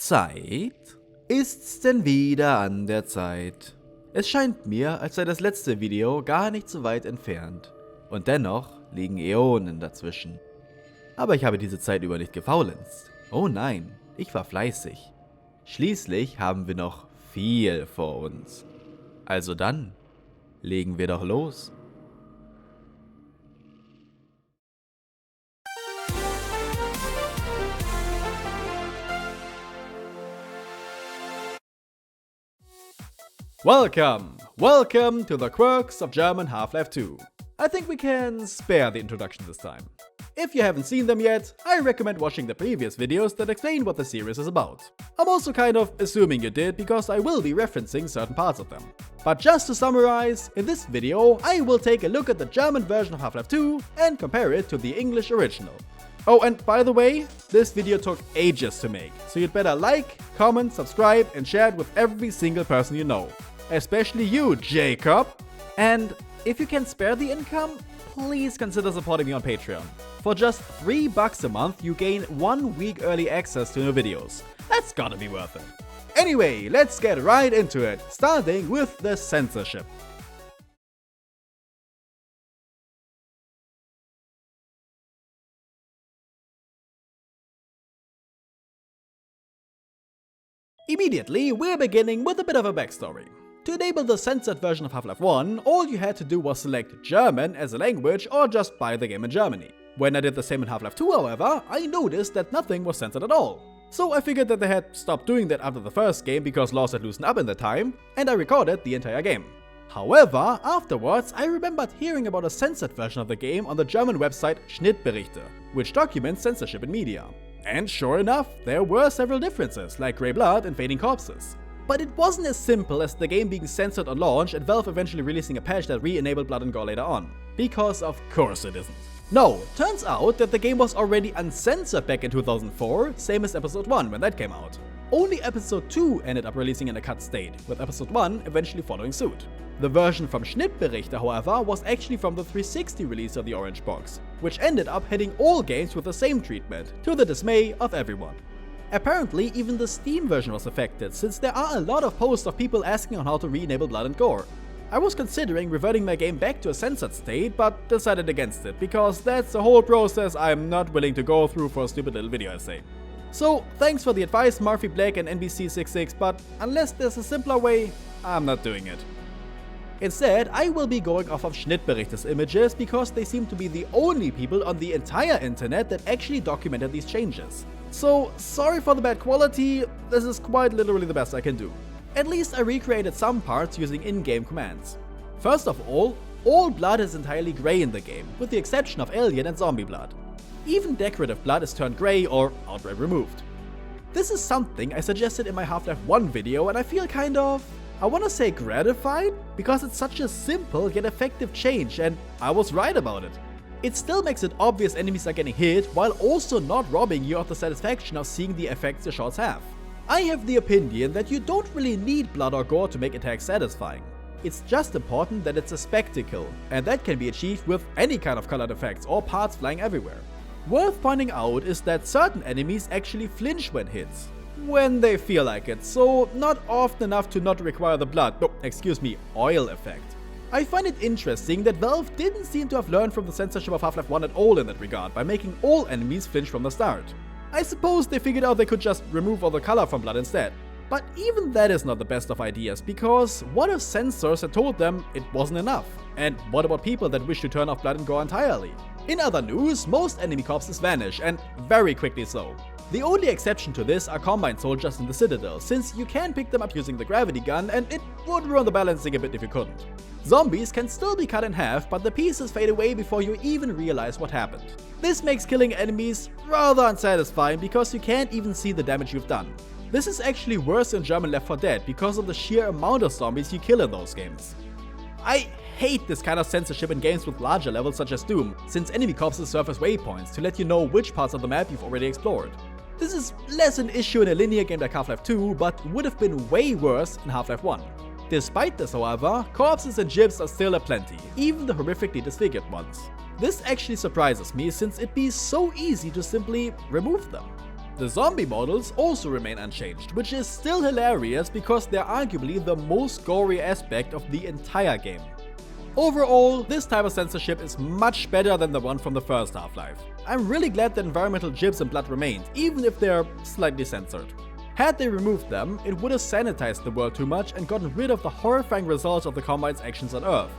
Zeit? Ist's denn wieder an der Zeit? Es scheint mir, als sei das letzte Video gar nicht so weit entfernt. Und dennoch liegen Äonen dazwischen. Aber ich habe diese Zeit über nicht gefaulenzt. Oh nein, ich war fleißig. Schließlich haben wir noch viel vor uns. Also dann, legen wir doch los. Welcome to the Quirks of German Half-Life 2. I think we can spare the introduction this time. If you haven't seen them yet, I recommend watching the previous videos that explain what the series is about. I'm also kind of assuming you did because I will be referencing certain parts of them. But just to summarize, in this video I will take a look at the German version of Half-Life 2 and compare it to the English original. Oh, and by the way, this video took ages to make, so you'd better like, comment, subscribe and share it with every single person you know. Especially you, Jacob! And if you can spare the income, please consider supporting me on Patreon. For just $3 a month, you gain 1 week early access to new videos. That's gotta be worth it. Anyway, let's get right into it, starting with the censorship. Immediately, we're beginning with a bit of a backstory. To enable the censored version of Half-Life 1, all you had to do was select German as a language or just buy the game in Germany. When I did the same in Half-Life 2, however, I noticed that nothing was censored at all. So I figured that they had stopped doing that after the first game because laws had loosened up in that time, and I recorded the entire game. However, afterwards I remembered hearing about a censored version of the game on the German website Schnittberichte, which documents censorship in media. And sure enough, there were several differences, like grey blood and fading corpses. But it wasn't as simple as the game being censored on launch and Valve eventually releasing a patch that re-enabled blood and gore later on. Because of course it isn't. No, turns out that the game was already uncensored back in 2004, same as episode 1 when that came out. Only episode 2 ended up releasing in a cut state, with episode 1 eventually following suit. The version from Schnittberichte, however, was actually from the 360 release of the Orange Box, which ended up hitting all games with the same treatment, to the dismay of everyone. Apparently, even the Steam version was affected, since there are a lot of posts of people asking on how to re-enable blood and gore. I was considering reverting my game back to a censored state, but decided against it, because that's a whole process I'm not willing to go through for a stupid little video essay. So, thanks for the advice, Murphy Black and NBC66, but unless there's a simpler way, I'm not doing it. Instead, I will be going off of Schnittberichte's images because they seem to be the only people on the entire internet that actually documented these changes. So, sorry for the bad quality, this is quite literally the best I can do. At least I recreated some parts using in-game commands. First of all blood is entirely grey in the game, with the exception of alien and zombie blood. Even decorative blood is turned grey or outright removed. This is something I suggested in my Half-Life 1 video and I feel kind of, I wanna say gratified, because it's such a simple yet effective change and I was right about it. It still makes it obvious enemies are getting hit while also not robbing you of the satisfaction of seeing the effects your shots have. I have the opinion that you don't really need blood or gore to make attacks satisfying. It's just important that it's a spectacle, and that can be achieved with any kind of colored effects or parts flying everywhere. Worth pointing out is that certain enemies actually flinch when hit. When they feel like it, so not often enough to not require the oil effect. I find it interesting that Valve didn't seem to have learned from the censorship of Half-Life 1 at all in that regard by making all enemies flinch from the start. I suppose they figured out they could just remove all the color from blood instead. But even that is not the best of ideas, because what if censors had told them it wasn't enough? And what about people that wish to turn off blood and gore entirely? In other news, most enemy corpses vanish, and very quickly so. The only exception to this are Combine soldiers in the Citadel, since you can pick them up using the gravity gun and it would ruin the balancing a bit if you couldn't. Zombies can still be cut in half, but the pieces fade away before you even realize what happened. This makes killing enemies rather unsatisfying because you can't even see the damage you've done. This is actually worse in German Left 4 Dead because of the sheer amount of zombies you kill in those games. I hate this kind of censorship in games with larger levels such as Doom, since enemy corpses serve as waypoints to let you know which parts of the map you've already explored. This is less an issue in a linear game like Half-Life 2, but would have been way worse in Half-Life 1. Despite this, however, corpses and gyps are still aplenty, even the horrifically disfigured ones. This actually surprises me since it'd be so easy to simply remove them. The zombie models also remain unchanged, which is still hilarious because they're arguably the most gory aspect of the entire game. Overall, this type of censorship is much better than the one from the first Half-Life. I'm really glad that environmental gibs and blood remained, even if they're slightly censored. Had they removed them, it would have sanitized the world too much and gotten rid of the horrifying results of the Combine's actions on Earth.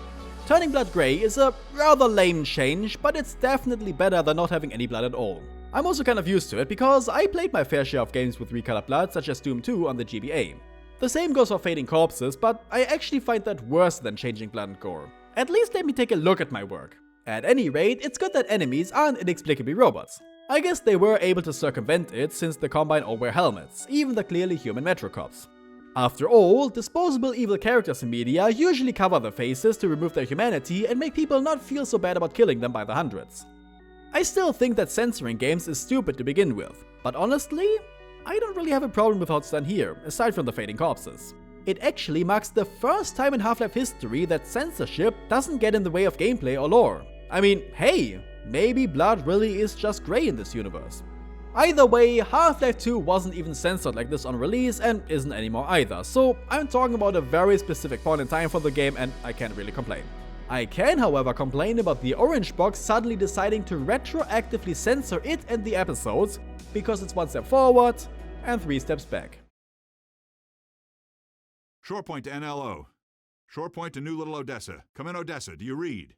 Turning blood grey is a rather lame change, but it's definitely better than not having any blood at all. I'm also kind of used to it because I played my fair share of games with recolored blood, such as Doom 2 on the GBA. The same goes for fading corpses, but I actually find that worse than changing blood and gore. At least let me take a look at my work. At any rate, it's good that enemies aren't inexplicably robots. I guess they were able to circumvent it since the Combine all wear helmets, even the clearly human Metrocops. After all, disposable evil characters in media usually cover their faces to remove their humanity and make people not feel so bad about killing them by the hundreds. I still think that censoring games is stupid to begin with, but honestly, I don't really have a problem with how it's done here, aside from the fading corpses. It actually marks the first time in Half-Life history that censorship doesn't get in the way of gameplay or lore. I mean, hey, maybe blood really is just grey in this universe. Either way, Half-Life 2 wasn't even censored like this on release and isn't anymore either, so I'm talking about a very specific point in time for the game and I can't really complain. I can, however, complain about the Orange Box suddenly deciding to retroactively censor it and the episodes, because it's one step forward and 3 steps back. Shore point to NLO. Shore point to New Little Odessa. Come in Odessa, do you read?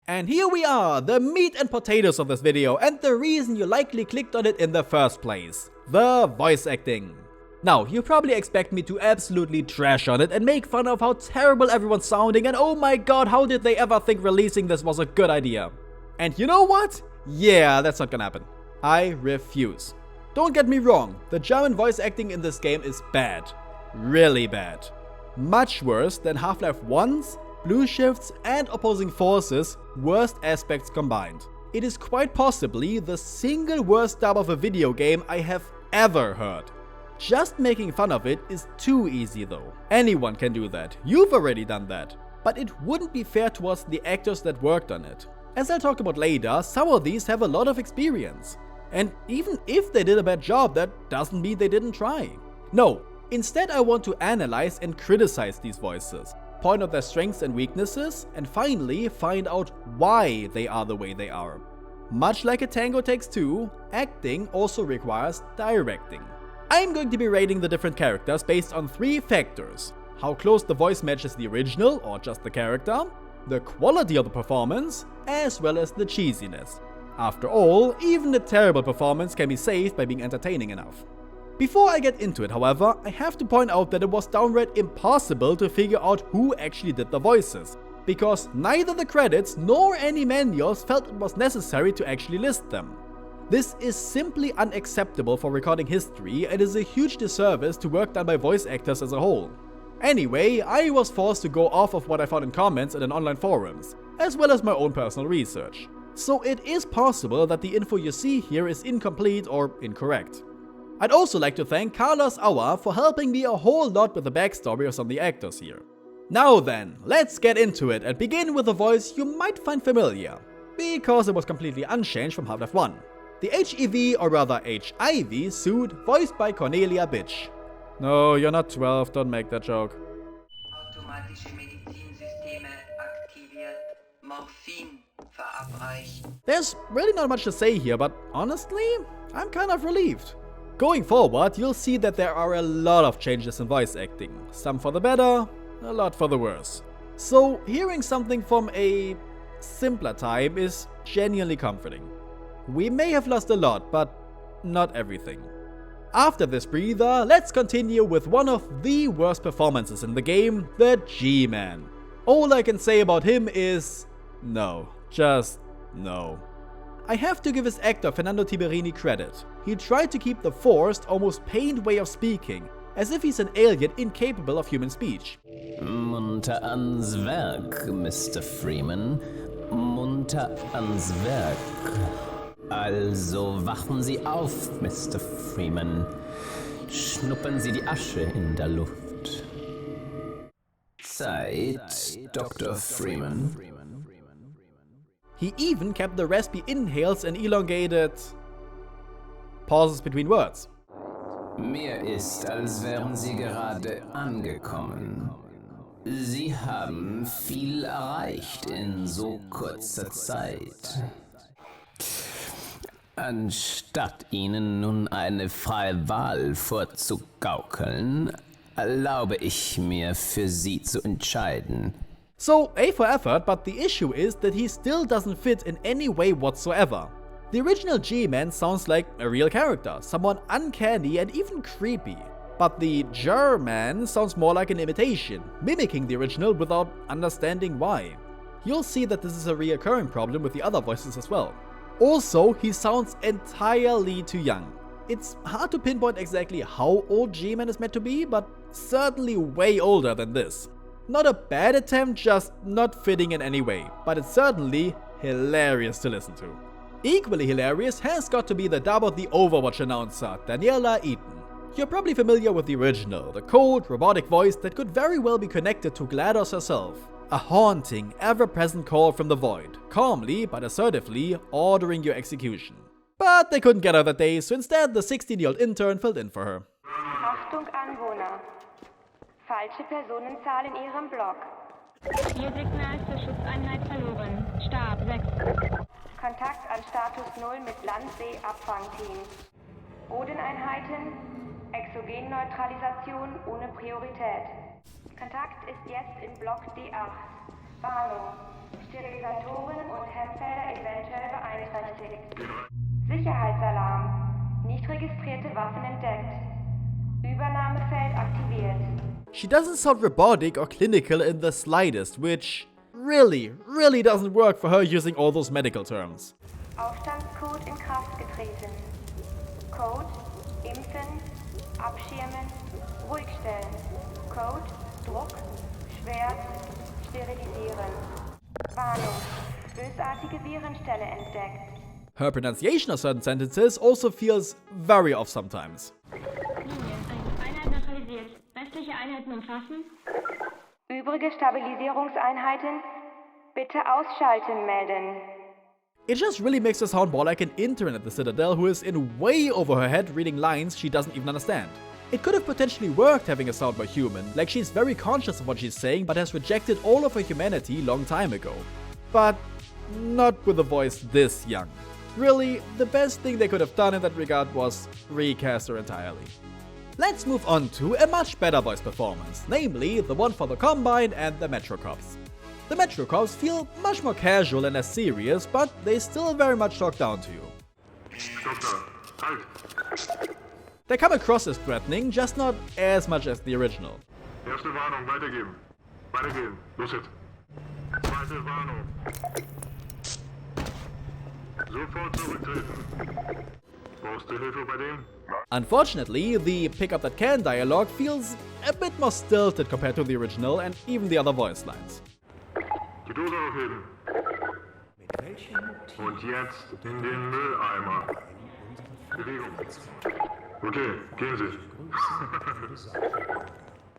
And here we are, the meat and potatoes of this video, and the reason you likely clicked on it in the first place. The voice acting. Now, you probably expect me to absolutely trash on it and make fun of how terrible everyone's sounding and oh my god, how did they ever think releasing this was a good idea? And you know what? Yeah, that's not gonna happen. I refuse. Don't get me wrong, the German voice acting in this game is bad. Really bad. Much worse than Half-Life 1's, Blue Shift's, and Opposing Forces' worst aspects combined. It is quite possibly the single worst dub of a video game I have ever heard. Just making fun of it is too easy though. Anyone can do that. You've already done that. But it wouldn't be fair towards the actors that worked on it. As I'll talk about later, some of these have a lot of experience. And even if they did a bad job, that doesn't mean they didn't try. No, instead I want to analyze and criticize these voices, point out their strengths and weaknesses, and finally find out why they are the way they are. Much like a Tango Takes Two, acting also requires directing. I'm going to be rating the different characters based on 3 factors: how close the voice matches the original or just the character, the quality of the performance, as well as the cheesiness. After all, even a terrible performance can be saved by being entertaining enough. Before I get into it, however, I have to point out that it was downright impossible to figure out who actually did the voices, because neither the credits nor any manuals felt it was necessary to actually list them. This is simply unacceptable for recording history and is a huge disservice to work done by voice actors as a whole. Anyway, I was forced to go off of what I found in comments and in online forums, as well as my own personal research. So it is possible that the info you see here is incomplete or incorrect. I'd also like to thank Carlos Auer for helping me a whole lot with the backstory of some of the actors here. Now then, let's get into it and begin with a voice you might find familiar, because it was completely unchanged from Half-Life 1. The HEV, or rather HIV, suit voiced by Cornelia Bitch. No, you're not 12, don't make that joke. Automatische Medizinsysteme aktiviert. Morphin verabreicht. There's really not much to say here, but honestly, I'm kind of relieved. Going forward, you'll see that there are a lot of changes in voice acting. Some for the better, a lot for the worse. So, hearing something from a simpler time is genuinely comforting. We may have lost a lot, but not everything. After this breather, let's continue with one of the worst performances in the game, the G-Man. All I can say about him is no, just no. I have to give his actor Fernando Tiberini credit. He tried to keep the forced, almost pained way of speaking, as if he's an alien incapable of human speech. Munter ans Werk, Mr. Freeman. Munter ans Werk. Also wachen Sie auf, Mr. Freeman. Schnuppern Sie die Asche in der Luft. Zeit, Dr. Freeman. He even kept the raspy inhales and elongated pauses between words. Mir ist, als wären Sie gerade angekommen. Sie haben viel erreicht in so kurzer Zeit. Anstatt Ihnen nun eine freie Wahl vorzugaukeln, erlaube ich mir, für Sie zu entscheiden. So, A for effort, but the issue is that he still doesn't fit in any way whatsoever. The original G-Man sounds like a real character, someone uncanny and even creepy. But the German sounds more like an imitation, mimicking the original without understanding why. You'll see that this is a reoccurring problem with the other voices as well. Also, he sounds entirely too young. It's hard to pinpoint exactly how old G-Man is meant to be, but certainly way older than this. Not a bad attempt, just not fitting in any way, but it's certainly hilarious to listen to. Equally hilarious has got to be the dub of the Overwatch announcer, Daniela Eaton. You're probably familiar with the original, the cold, robotic voice that could very well be connected to GLaDOS herself. A haunting, ever-present call from the void, calmly but assertively ordering your execution. But they couldn't get her that day, so instead the 16-year-old intern filled in for her. Achtung Anwohner. Falsche Personenzahl in Ihrem Block. Ihr Signal zur Schutzeinheit verloren. Stab 6. Kontakt an Status 0 mit Land-See-Abfangteam. Bodeneinheiten, Exogenneutralisation ohne Priorität. Kontakt ist jetzt in Block D8. Warnung. Sterilisatoren und Hemmfelder eventuell beeinträchtigt. Sicherheitsalarm. Nicht registrierte Waffen entdeckt. Übernahmefeld aktiviert. She doesn't sound robotic or clinical in the slightest, which really doesn't work for her using all those medical terms. Aufstandscode in Kraft getreten. Code, impfen, abschirmen, ruhig stellen. Code, Druck, Schwert, sterilisieren. Warnung, bösartige Virenstelle entdeckt. Her pronunciation of certain sentences also feels very off sometimes. Linie 1. Einheit neutralisiert. Restliche Einheiten umfassen. Übrige Stabilisierungseinheiten bitte ausschalten melden. It just really makes her sound more like an intern at the Citadel who is in way over her head reading lines she doesn't even understand. It could have potentially worked having a sound more human, like she's very conscious of what she's saying but has rejected all of her humanity long time ago. But not with a voice this young. Really, the best thing they could have done in that regard was recast her entirely. Let's move on to a much better voice performance, namely the one for the Combine and the Metro Cops. The Metro Cops feel much more casual and less serious, but they still very much talk down to you. They come across as threatening, just not as much as the original. Erste Warnung, weitergeben. Weitergehen. Los jetzt. Zweite Warnung. Sofort zurücktreten. Brauchst du Hilfe bei dem? Unfortunately, the pick up that can dialogue feels a bit more stilted compared to the original and even the other voice lines. Die Dose aufheben. Und jetzt in den Mülleimer. Bewegung. Okay, gehen Sie.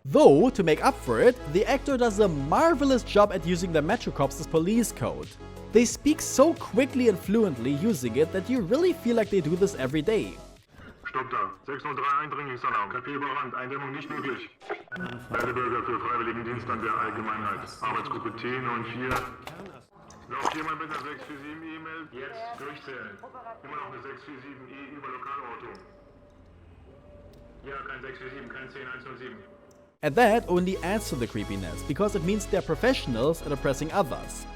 Though, to make up for it, the actor does a marvelous job at using the Metro Cops' police code. They speak so quickly and fluently using it that you really feel like they do this every day. Stopp da. 603 Eindringlingsalarm. Café überrannt. Eindämmung nicht möglich. Meldebürger für Freiwilligendienst an der Allgemeinheit. Arbeitsgruppe 10 und 4. Läuft jemand mit einer 647-E-Mail? Jetzt durchzählen. Immer noch eine 647E über Lokalortung. Ja, kein 647, kein 10107. And that only adds to the creepiness, because it means they're professionals at oppressing others.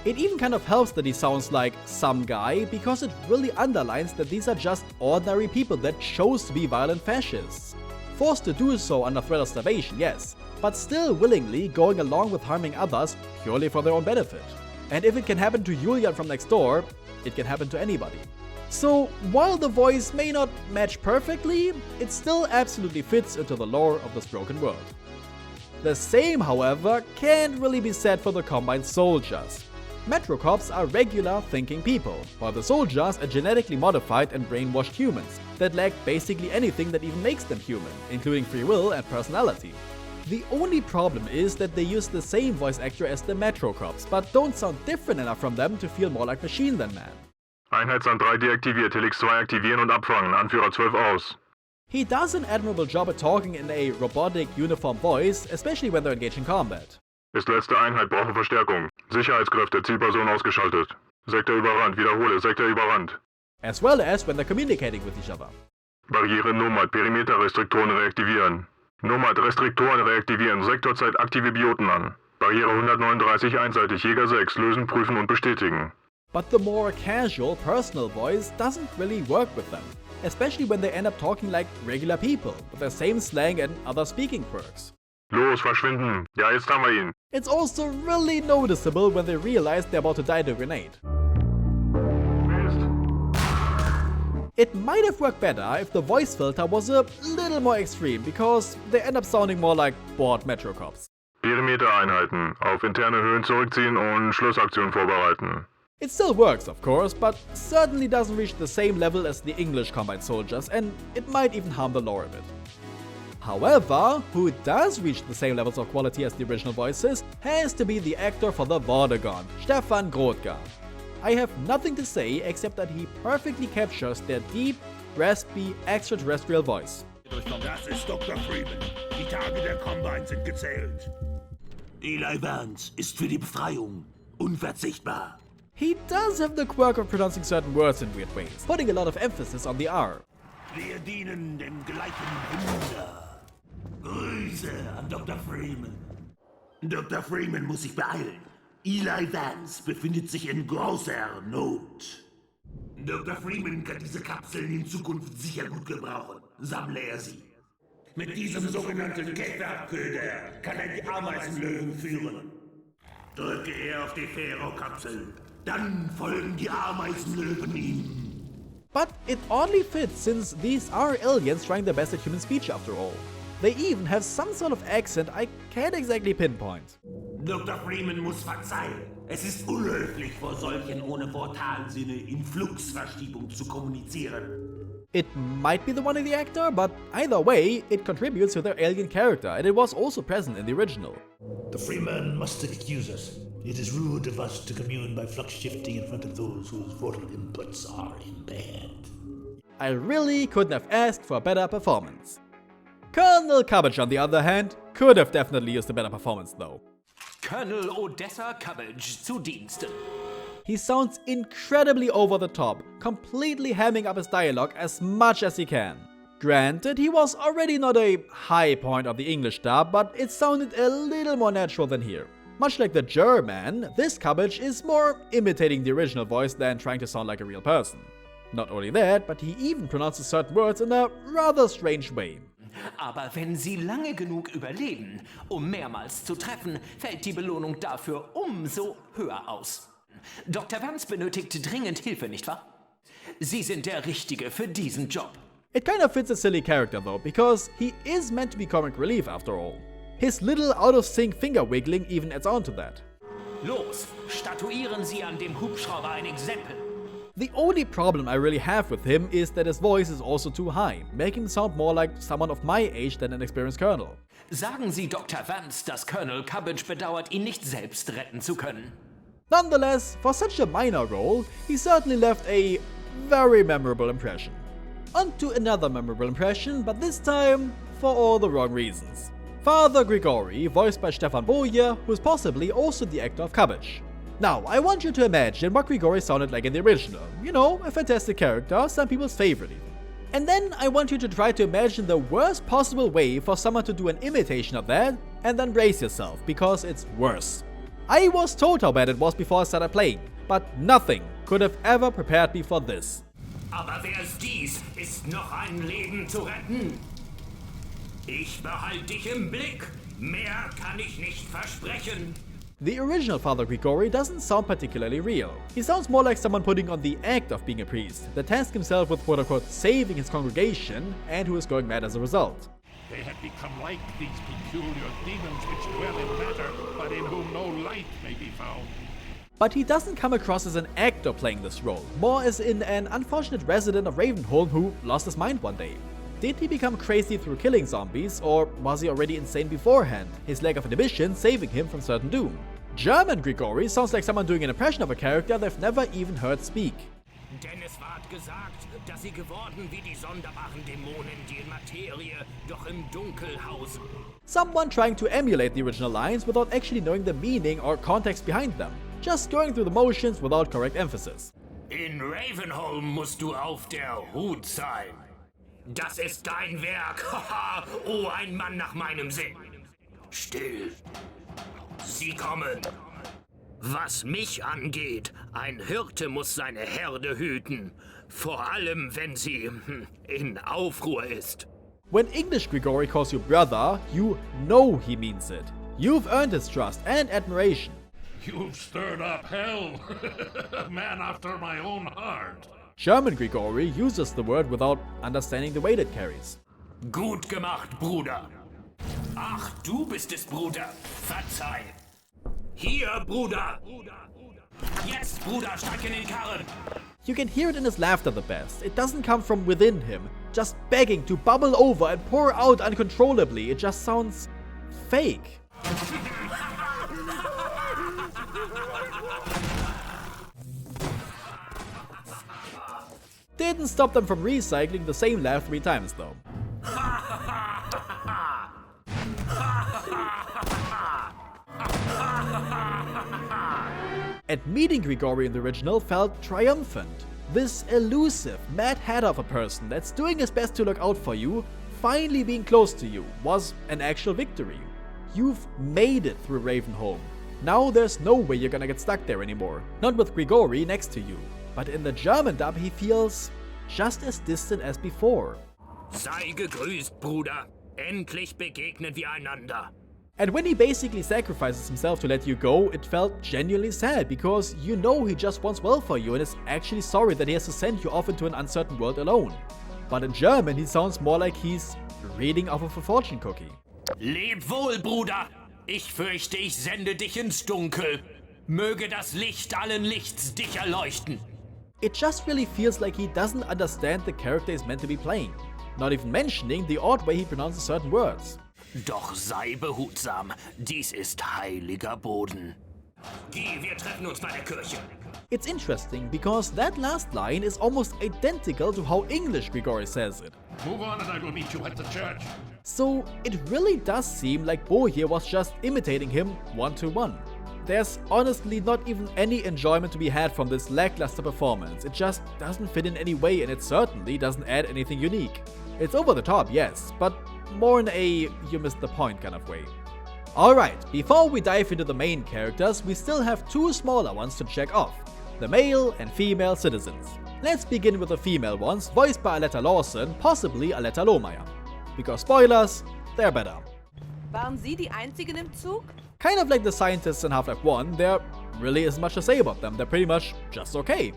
It even kind of helps that he sounds like some guy, because it really underlines that these are just ordinary people that chose to be violent fascists. Forced to do so under threat of starvation, yes, but still willingly going along with harming others purely for their own benefit. And if it can happen to Julian from next door, it can happen to anybody. So, while the voice may not match perfectly, it still absolutely fits into the lore of this broken world. The same, however, can't really be said for the Combine soldiers. Metro Cops are regular thinking people, while the soldiers are genetically modified and brainwashed humans that lack basically anything that even makes them human, including free will and personality. The only problem is that they use the same voice actor as the Metro Cops, but don't sound different enough from them to feel more like Machine than Man. Einheitsamt 3 deaktiviert, Helix 2 aktivieren und abfangen. Anführer 12 aus. He does an admirable job at talking in a robotic, uniform voice, especially when they're engaged in combat. Ist letzte Einheit, brauche Verstärkung. Sicherheitskräfte, Zielperson ausgeschaltet. Sektor überrannt, wiederhole, Sektor überrannt. As well as when they're communicating with each other. Barriere Nomad, Perimeterrestriktoren reaktivieren. Nomad, Restriktoren reaktivieren, Sektorzeit aktive Bioten an. Barriere 139 einseitig, Jäger 6, lösen, prüfen und bestätigen. But the more casual, personal voice doesn't really work with them, especially when they end up talking like regular people, with the same slang and other speaking quirks. Los, verschwinden! Ja, jetzt haben wir ihn! It's also really noticeable when they realize they're about to die to a grenade. Mist! It might have worked better if the voice filter was a little more extreme, because they end up sounding more like bored Metro Cops. Perimetereinheiten, auf interne Höhen zurückziehen und Schlussaktion vorbereiten. It still works, of course, but certainly doesn't reach the same level as the English Combine soldiers, and it might even harm the lore a bit. However, who does reach the same levels of quality as the original voices has to be the actor for the Vordergon, Stefan Grothgar. I have nothing to say except that he perfectly captures their deep, raspy, extraterrestrial voice. Das ist Dr. Freeman. Die Tage der Combine sind gezählt. Eli Vance ist für die Befreiung unverzichtbar. He does have the quirk of pronouncing certain words in weird ways, putting a lot of emphasis on the R. Wir dienen dem gleichen Wunder. Grüße an Dr. Freeman. Dr. Freeman muss sich beeilen. Eli Vance befindet sich in großer Not. Dr. Freeman kann diese Kapseln in Zukunft sicher gut gebrauchen. Sammle er sie. Mit diesem sogenannten Käferköder kann er die Ameisenlöwen führen. Drücke er auf die Ferro-Kapsel, dann folgen die Ameisenlöwen ihm. But it oddly fits since these are aliens trying their best at human speech after all. They even have some sort of accent I can't exactly pinpoint. Dr. Freeman muss verzeihen. Es ist unhöflich, vor solchen ohne Portalsinne in Fluxverschiebung zu kommunizieren. It might be the one in the actor, but either way, it contributes to their alien character, and it was also present in the original. The Freeman must excuse us. It is rude of us to commune by flux shifting in front of those whose portal inputs are impaired. I really couldn't have asked for a better performance. Colonel Cabbage, on the other hand, could have definitely used a better performance though. Colonel Odessa Cabbage zu Diensten. He sounds incredibly over the top, completely hamming up his dialogue as much as he can. Granted, he was already not a high point of the English dub, but it sounded a little more natural than here. Much like the German, this Cabbage is more imitating the original voice than trying to sound like a real person. Not only that, but he even pronounces certain words in a rather strange way. Aber wenn Sie lange genug überleben, um mehrmals zu treffen, fällt die Belohnung dafür umso höher aus. Dr. Vance benötigt dringend Hilfe, nicht wahr? Sie sind der Richtige für diesen Job. It kind of fits a silly character though, because he is meant to be comic relief after all. His little out-of-sync finger wiggling even adds on to that. Los, statuieren Sie an dem Hubschrauber ein Exempel. The only problem I really have with him is that his voice is also too high, making him sound more like someone of my age than an experienced colonel. Sagen Sie Dr. Vance, dass Colonel Cabbage bedauert, ihn nicht selbst retten zu können. Nonetheless, for such a minor role, he certainly left a very memorable impression. On to another memorable impression, but this time for all the wrong reasons. Father Grigori, voiced by Stefan Boyer, who is possibly also the actor of Cabbage. Now, I want you to imagine what Grigori sounded like in the original. You know, a fantastic character, some people's favorite even. And then I want you to try to imagine the worst possible way for someone to do an imitation of that, and then brace yourself, because it's worse. I was told how bad it was before I started playing, but nothing could have ever prepared me for this. Aber wär's dies, ist noch ein Leben zu retten. Ich behalte dich im Blick. Mehr kann ich nicht versprechen. The original Father Grigori doesn't sound particularly real. He sounds more like someone putting on the act of being a priest, that tasks himself with quote-unquote saving his congregation, and who is going mad as a result. They had become like these peculiar demons which dwell in matter, but in whom no light may be found. But he doesn't come across as an actor playing this role, more as in an unfortunate resident of Ravenholm who lost his mind one day. Did he become crazy through killing zombies, or was he already insane beforehand, his lack of inhibition saving him from certain doom? German Grigori sounds like someone doing an impression of a character they've never even heard speak. Denn es ward gesagt, dass sie geworden wie die sonderbaren Dämonen, die in Materie, doch im Dunkel hausen. Someone trying to emulate the original lines without actually knowing the meaning or context behind them, just going through the motions without correct emphasis. In Ravenholm musst du auf der Hut sein. Das ist dein Werk, haha, oh, ein Mann nach meinem Sinn. Still. Sie kommen. Was mich angeht, ein Hirte muss seine Herde hüten, vor allem wenn sie in Aufruhr ist. When English Grigori calls you brother, you know he means it. You've earned his trust and admiration. You've stirred up hell. A man after my own heart. German Grigori uses the word without understanding the weight it carries. Gut gemacht, Bruder. Ach, du bist es, Bruder. Verzeih. Hier, Bruder! Jetzt, Bruder, steig in den Karren! You can hear it in his laughter the best. It doesn't come from within him, just begging to bubble over and pour out uncontrollably. It just sounds fake. Didn't stop them from recycling the same laugh 3 times though. And meeting Grigori in the original felt triumphant. This elusive, mad hatter of a person that's doing his best to look out for you, finally being close to you, was an actual victory. You've made it through Ravenholm. Now there's no way you're gonna get stuck there anymore. Not with Grigori next to you. But in the German dub he feels just as distant as before. Sei gegrüßt, Bruder. Endlich begegnen wir einander. And when he basically sacrifices himself to let you go, it felt genuinely sad, because you know he just wants well for you and is actually sorry that he has to send you off into an uncertain world alone. But in German he sounds more like he's reading off of a fortune cookie. Leb wohl, Bruder! Ich fürchte, ich sende dich ins Dunkel. Möge das Licht allen Lichts dich erleuchten. It just really feels like he doesn't understand the character he's meant to be playing, not even mentioning the odd way he pronounces certain words. Doch sei behutsam, dies ist heiliger Boden. Geh, wir treffen uns bei der Kirche. It's interesting because that last line is almost identical to how English Grigori says it. Move on and I will meet you at the church. So it really does seem like Bo here was just imitating him one-to-one. There's honestly not even any enjoyment to be had from this lackluster performance. It just doesn't fit in any way, and it certainly doesn't add anything unique. It's over the top, yes, but more in a you missed the point kind of way. Alright, before we dive into the main characters, we still have 2 smaller ones to check off. The male and female citizens. Let's begin with the female ones, voiced by Aletta Lawson, possibly Aletta Lohmeier. Because spoilers, they're better. Waren Sie die Einzigen im Zug? Kind of like the scientists in Half-Life 1, there really isn't much to say about them, they're pretty much just okay.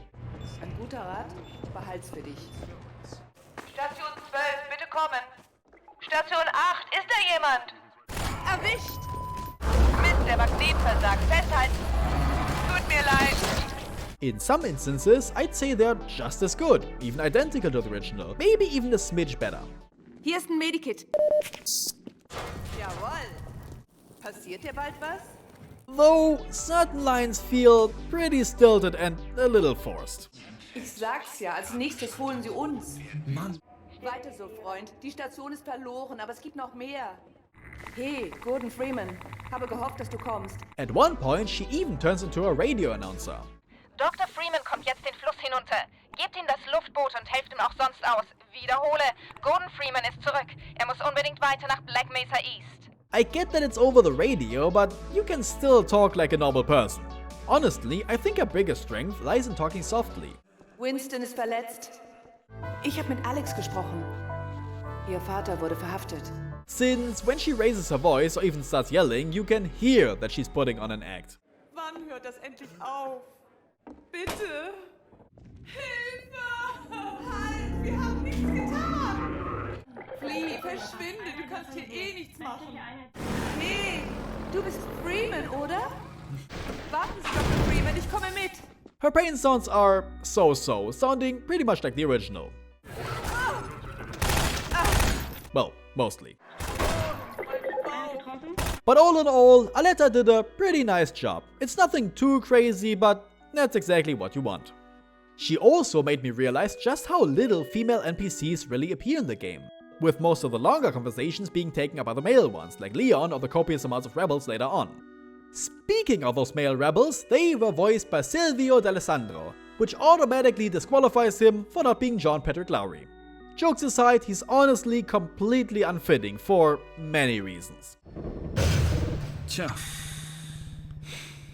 Ein guter Rat, behalt's für dich. Station 12, bitte kommen. Station 8, ist da jemand? Erwischt! Mist, der Magnet versagt. Festhalten. Tut mir leid. In some instances, I'd say they're just as good, even identical to the original, maybe even a smidge better. Hier ist ein Medikit. Jawohl. Passiert dir bald was? Though certain lines feel pretty stilted and a little forced. Ich sag's ja, als nächstes holen sie uns. Mann. Weiter so, Freund. Die Station ist verloren, aber es gibt noch mehr. Hey, Gordon Freeman. Habe gehofft, dass du kommst. At one point, she even turns into a radio announcer. Dr. Freeman kommt jetzt den Fluss hinunter. Gebt ihm das Luftboot und helft ihm auch sonst aus. Wiederhole, Gordon Freeman ist zurück. Er muss unbedingt weiter nach Black Mesa East. I get that it's over the radio, but you can still talk like a normal person. Honestly, I think her biggest strength lies in talking softly. Winston ist verletzt. Ich habe mit Alex gesprochen. Ihr Vater wurde verhaftet. Since when she raises her voice or even starts yelling, you can hear that she's putting on an act. Wann hört das endlich auf? Bitte! Hilfe! Halt! Wir haben nichts getan! Flee, verschwinde! Du kannst hier eh nichts machen! Hey! Du bist Freeman, oder? Warten Sie, Dr. Freeman, ich komme mit! Her pain sounds are so-so, sounding pretty much like the original. Well, mostly. But all in all, Aletta did a pretty nice job. It's nothing too crazy, but that's exactly what you want. She also made me realize just how little female NPCs really appear in the game, with most of the longer conversations being taken up by the male ones, like Leon or the copious amounts of rebels later on. Speaking of those male rebels, they were voiced by Silvio D'Alessandro, which automatically disqualifies him for not being John Patrick Lowry. Jokes aside, he's honestly completely unfitting for many reasons. Tja,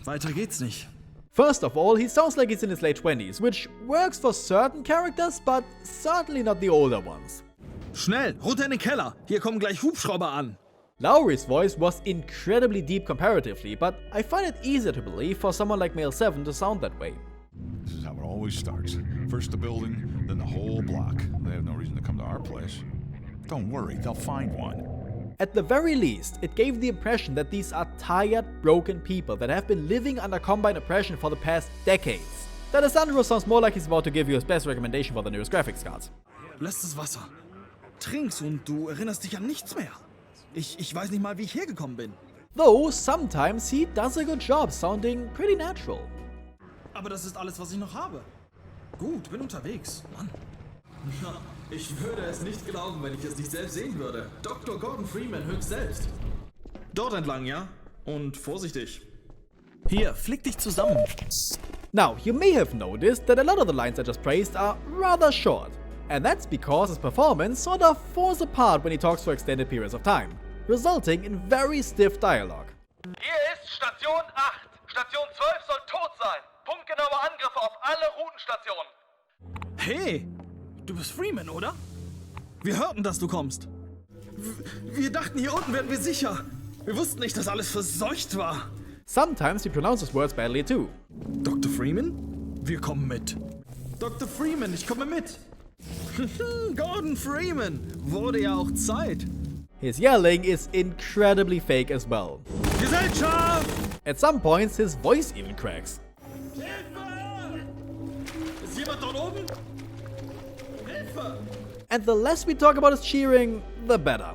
weiter geht's nicht. First of all, he sounds like he's in his late 20s, which works for certain characters, but certainly not the older ones. Schnell, runter in den Keller, hier kommen gleich Hubschrauber an. Lowry's voice was incredibly deep comparatively, but I find it easier to believe for someone like Male 7 to sound that way. This is how it always starts. First the building, then the whole block. They have no reason to come to our place. Don't worry, they'll find one. At the very least, it gave the impression that these are tired, broken people that have been living under Combine oppression for the past decades. D'Alessandro sounds more like he's about to give you his best recommendation for the newest graphics cards. Lass das Wasser. Trink's und du erinnerst dich an nichts mehr. Ich weiß nicht mal, wie ich hergekommen bin. Though, sometimes he does a good job sounding pretty natural. Aber das ist alles, was ich noch habe. Gut, bin unterwegs. Mann. Na, ich würde es nicht glauben, wenn ich es nicht selbst sehen würde. Dr. Gordon Freeman höchst selbst. Dort entlang, ja? Und vorsichtig. Hier, flick dich zusammen. Now, you may have noticed that a lot of the lines I just praised are rather short. And that's because his performance sort of falls apart when he talks for extended periods of time, resulting in very stiff dialogue. Hier ist Station 8. Station 12 soll tot sein. Punktgenaue Angriffe auf alle Routenstationen. Hey, du bist Freeman, oder? Wir hörten, dass du kommst. Wir dachten, hier unten wären wir sicher. Wir wussten nicht, dass alles verseucht war. Sometimes he pronounces words badly too. Dr. Freeman? Wir kommen mit. Dr. Freeman, ich komme mit. Gordon Freeman, wurde ja auch Zeit. His yelling is incredibly fake as well. Gesellschaft! At some points, his voice even cracks. Hilfe! Ist jemand dort oben? Hilfe! And the less we talk about his cheering, the better.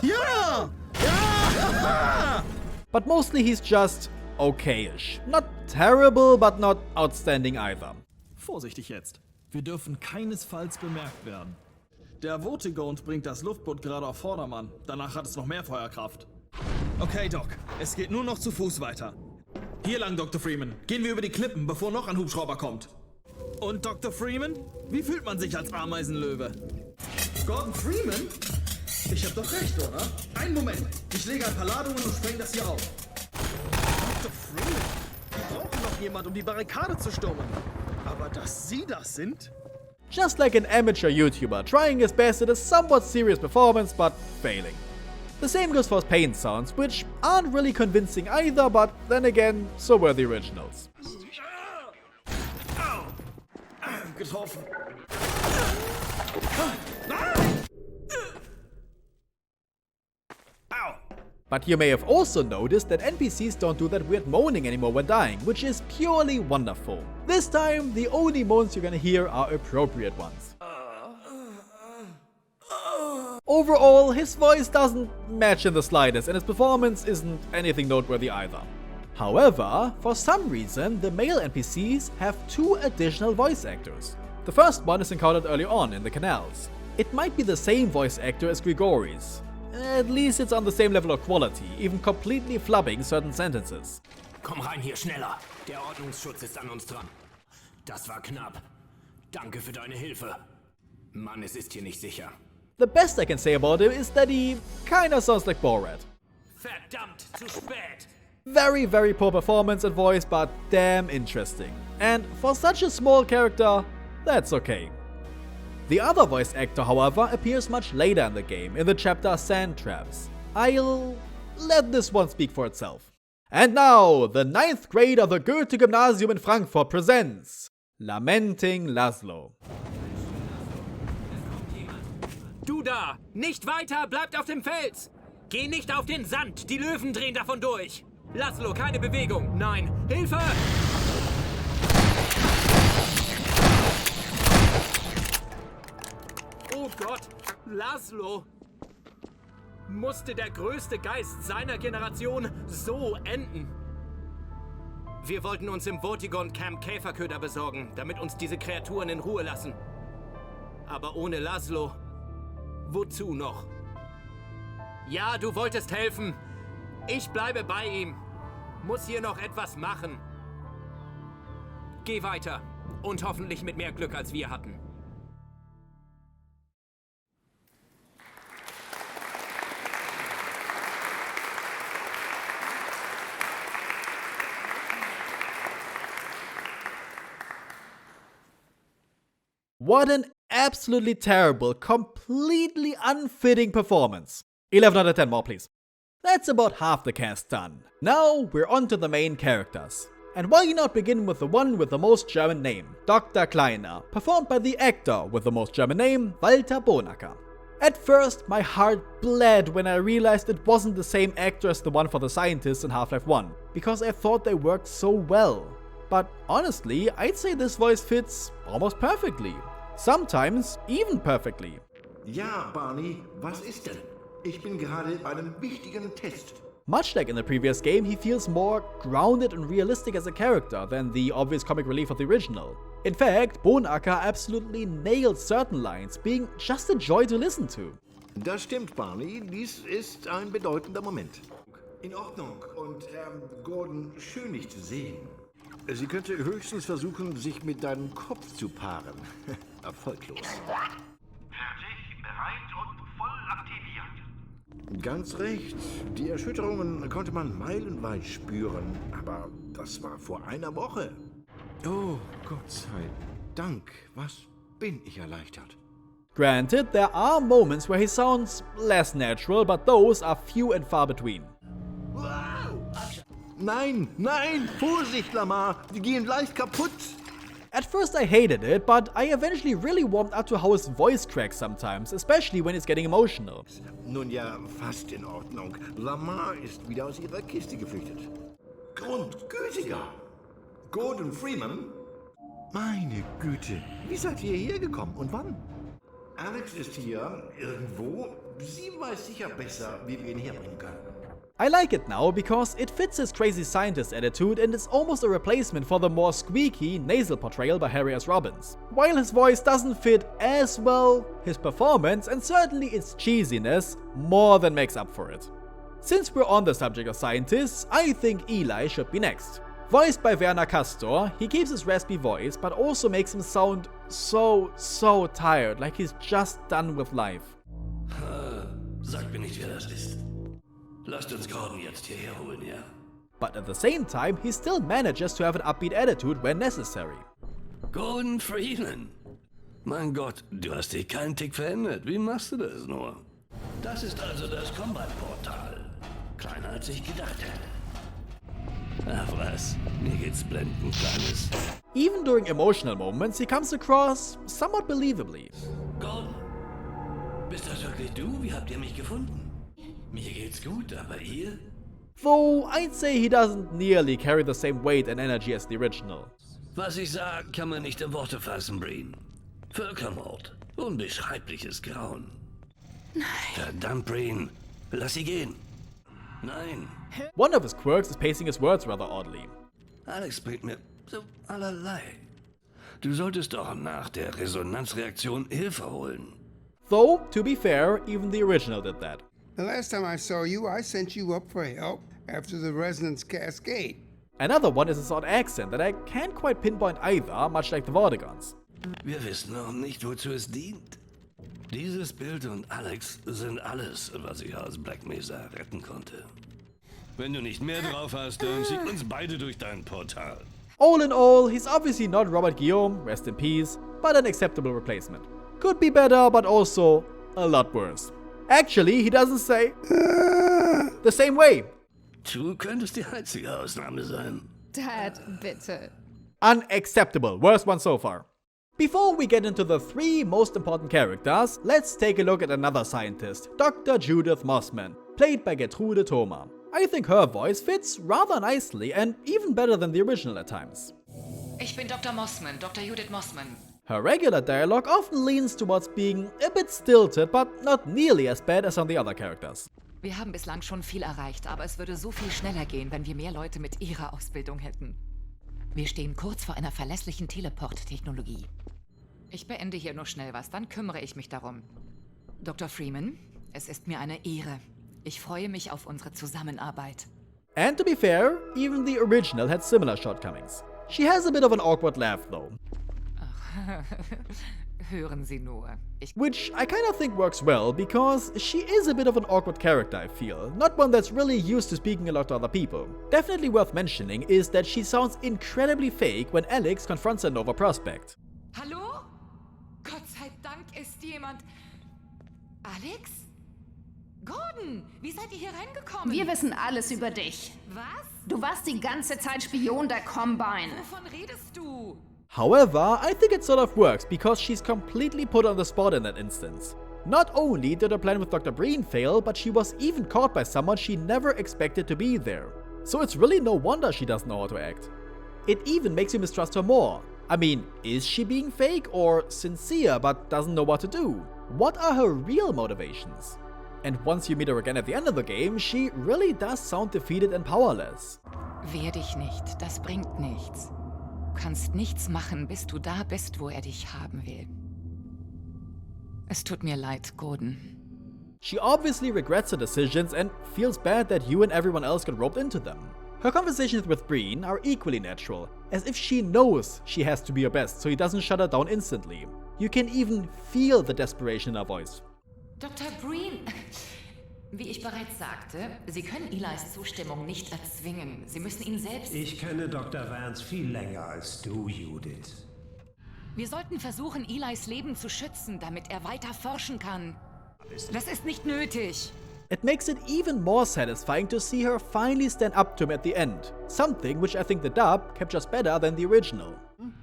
Ja! Ja! But mostly he's just okayish. Not terrible, but not outstanding either. Vorsichtig jetzt. Wir dürfen keinesfalls bemerkt werden. Der Votigond bringt das Luftboot gerade auf Vordermann. Danach hat es noch mehr Feuerkraft. Okay, Doc. Es geht nur noch zu Fuß weiter. Hier lang, Dr. Freeman. Gehen wir über die Klippen, bevor noch ein Hubschrauber kommt. Und Dr. Freeman? Wie fühlt man sich als Ameisenlöwe? Gordon Freeman? Ich hab doch recht, oder? Einen Moment. Ich lege ein paar Ladungen und spreng das hier auf. Dr. Freeman? Wir brauchen noch jemand, um die Barrikade zu stürmen. Aber dass Sie das sind? Just like an amateur YouTuber, trying his best at a somewhat serious performance, but failing. The same goes for his pain sounds, which aren't really convincing either, but then again, so were the originals. Getroffen. But you may have also noticed that NPCs don't do that weird moaning anymore when dying, which is purely wonderful. This time, the only moans you're gonna hear are appropriate ones. Overall, his voice doesn't match in the slightest, and his performance isn't anything noteworthy either. However, for some reason, the male NPCs have two additional voice actors. The first one is encountered early on in the canals. It might be the same voice actor as Grigori's. At least it's on the same level of quality, even completely flubbing certain sentences. Komm rein hier, schneller. Der Ordnungsschutz ist an uns dran. Das war knapp. Danke für deine Hilfe. Mann, es ist hier nicht sicher. The best I can say about him is that he kinda sounds like Borat. Verdammt, zu spät. Very, very poor performance and voice, but damn interesting. And for such a small character, that's okay. The other voice actor, however, appears much later in the game, in the chapter Sand Traps. I'll let this one speak for itself. And now, the 9th grade of the Goethe-Gymnasium in Frankfurt presents Lamenting Laszlo. Du da! Nicht weiter! Bleibt auf dem Fels! Geh nicht auf den Sand! Die Löwen drehen davon durch! Laszlo, keine Bewegung! Nein! Hilfe! Oh Gott, Laszlo! Musste der größte Geist seiner Generation so enden? Wir wollten uns im Vortigon-Camp Käferköder besorgen, damit uns diese Kreaturen in Ruhe lassen. Aber ohne Laszlo, wozu noch? Ja, du wolltest helfen. Ich bleibe bei ihm. Muss hier noch etwas machen. Geh weiter. Und hoffentlich mit mehr Glück, als wir hatten. What an absolutely terrible, completely unfitting performance. 11 out of 10 more, please. That's about half the cast done. Now we're on to the main characters. And why not begin with the one with the most German name, Dr. Kleiner, performed by the actor with the most German name, Walter Bonacker. At first, my heart bled when I realized it wasn't the same actor as the one for the scientists in Half-Life 1, because I thought they worked so well. But honestly, I'd say this voice fits almost perfectly. Sometimes even perfectly. Ja, Barney, was ist denn? Ich bin gerade bei einem wichtigen Test. Much like in the previous game, he feels more grounded and realistic as a character than the obvious comic relief of the original. In fact, Bonacker absolutely nailed certain lines, being just a joy to listen to. Das stimmt, Barney. Dies ist ein bedeutender Moment. In Ordnung. Und, Gordon, schön dich zu sehen. Sie könnte höchstens versuchen, sich mit deinem Kopf zu paaren. Erfolglos. Fertig, bereit und voll aktiviert. Ganz recht. Die Erschütterungen konnte man meilenweit spüren. Aber das war vor einer Woche. Oh, Gott sei Dank. Was bin ich erleichtert. Granted, there are moments where he sounds less natural, but those are few and far between. Nein, nein, Vorsicht, Lamar, die gehen leicht kaputt. At first I hated it, but I eventually really warmed up to how his voice cracks sometimes, especially when he's getting emotional. Nun ja, fast in Ordnung. Lamar ist wieder aus ihrer Kiste geflüchtet. Grundgütiger. Gordon Freeman? Meine Güte, wie seid ihr hergekommen und wann? Alex ist hier, irgendwo. Sie weiß sicher besser, wie wir ihn herbringen können. I like it now because it fits his crazy scientist attitude and is almost a replacement for the more squeaky, nasal portrayal by Harry S. Robbins. While his voice doesn't fit as well, his performance and certainly its cheesiness more than makes up for it. Since we're on the subject of scientists, I think Eli should be next. Voiced by Werner Castor, he keeps his raspy voice but also makes him sound so tired, like he's just done with life. Sag mir nicht, wer das ist. Lasst uns Gordon jetzt hierher holen, ja? But at the same time, he still manages to have an upbeat attitude when necessary. Gordon Freeman. Mein Gott, du hast dich keinen Tick verändert. Wie machst du das nur? Das ist also das Combine-Portal. Kleiner als ich gedacht hätte. Ach was, mir geht's blendend, Kleines. Even during emotional moments, he comes across somewhat believably. Gordon, bist das wirklich du? Wie habt ihr mich gefunden? Mir geht's gut, aber ihr? Though I'd say he doesn't nearly carry the same weight and energy as the original. Was ich sag, kann man nicht in Worte fassen, Breen. Völkermord. Unbeschreibliches Grauen. Nein. Verdammt, Breen. Lass sie gehen. Nein. One of his quirks is pacing his words rather oddly. Alex bringt mir so allerlei. Du solltest doch nach der Resonanzreaktion Hilfe holen. Though, to be fair, even the original did that. The last time I saw you, I sent you up for help after the resonance cascade. Another one is his odd accent that I can't quite pinpoint either, much like the Vortigons. Wir wissen noch nicht, wozu es dient. Dieses Bild und Alex sind alles, was ich aus Black Mesa retten konnte. Wenn du nicht mehr drauf hast, dann schick uns beide durch dein Portal. All in all, he's obviously not Robert Guillaume, rest in peace, but an acceptable replacement. Could be better, but also a lot worse. Actually, he doesn't say the same way. Du könntest die einzige Ausnahme sein. Dad, bitte. Unacceptable. Worst one so far. Before we get into the 3 most important characters, let's take a look at another scientist, Dr. Judith Mossman, played by Gertrude Thoma. I think her voice fits rather nicely and even better than the original at times. Ich bin Dr. Mossman, Dr. Judith Mossman. Her regular dialogue often leans towards being a bit stilted, but not nearly as bad as on the other characters. Wir haben bislang schon viel erreicht, aber es würde so viel schneller gehen, wenn wir mehr Leute mit ihrer Ausbildung hätten. Wir stehen kurz vor einer verlässlichen Teleport-Technologie. Ich beende hier nur schnell was, dann kümmere ich mich darum. Dr. Freeman, es ist mir eine Ehre. Ich freue mich auf unsere Zusammenarbeit. And to be fair, even the original had similar shortcomings. She has a bit of an awkward laugh though. Hören Sie nur. Which I kind of think works well, because she is a bit of an awkward character, I feel. Not one that's really used to speaking a lot to other people. Definitely worth mentioning is that she sounds incredibly fake when Alex confronts her Nova Prospect. Hallo? Gott sei Dank ist jemand... Alex? Gordon, wie seid ihr hier reingekommen? Wir wissen alles über dich. Was? Du warst die ganze Zeit Spion der Combine. Wovon redest du? However, I think it sort of works because she's completely put on the spot in that instance. Not only did her plan with Dr. Breen fail, but she was even caught by someone she never expected to be there. So it's really no wonder she doesn't know how to act. It even makes you mistrust her more. I mean, is she being fake or sincere but doesn't know what to do? What are her real motivations? And once you meet her again at the end of the game, she really does sound defeated and powerless. Wehr dich nicht, das bringt nichts. Du kannst nichts machen, bis du da bist, wo dich haben will. Es tut mir leid, Gordon. She obviously regrets her decisions and feels bad that you and everyone else got roped into them. Her conversations with Breen are equally natural, as if she knows she has to be her best so he doesn't shut her down instantly. You can even feel the desperation in her voice. Dr. Breen, wie ich bereits sagte, Sie können Elis Zustimmung nicht erzwingen. Sie müssen ihn selbst... Ich kenne Dr. Vance viel länger als du, Judith. Wir sollten versuchen, Elis Leben zu schützen, damit er weiter forschen kann. Das ist nicht nötig. It makes it even more satisfying to see her finally stand up to him at the end. Something which I think the dub captures better than the original.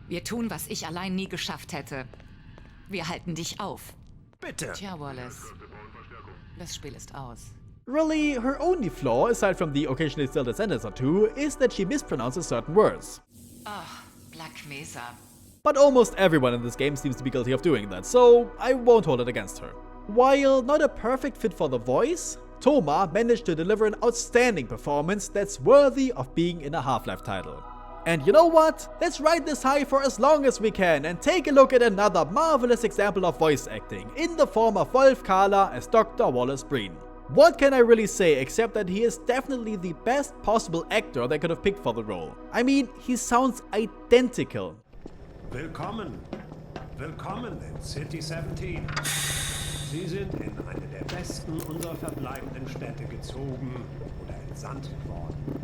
Wir tun, was ich allein nie geschafft hätte. Wir halten dich auf. Bitte. Tja, Wallace. Das Spiel ist aus. Really, her only flaw, aside from the occasionally still a sentence or two, is that she mispronounces certain words. Ach, Black Mesa. But almost everyone in this game seems to be guilty of doing that, so I won't hold it against her. While not a perfect fit for the voice, Thoma managed to deliver an outstanding performance that's worthy of being in a Half-Life title. And you know what? Let's ride this high for as long as we can and take a look at another marvelous example of voice acting in the form of Wolf Kahler as Dr. Wallace Breen. What can I really say except that he is definitely the best possible actor they could have picked for the role. I mean, he sounds identical. Willkommen. Willkommen in City 17. Sie sind in eine der besten unserer verbleibenden Städte gezogen oder entsandt worden.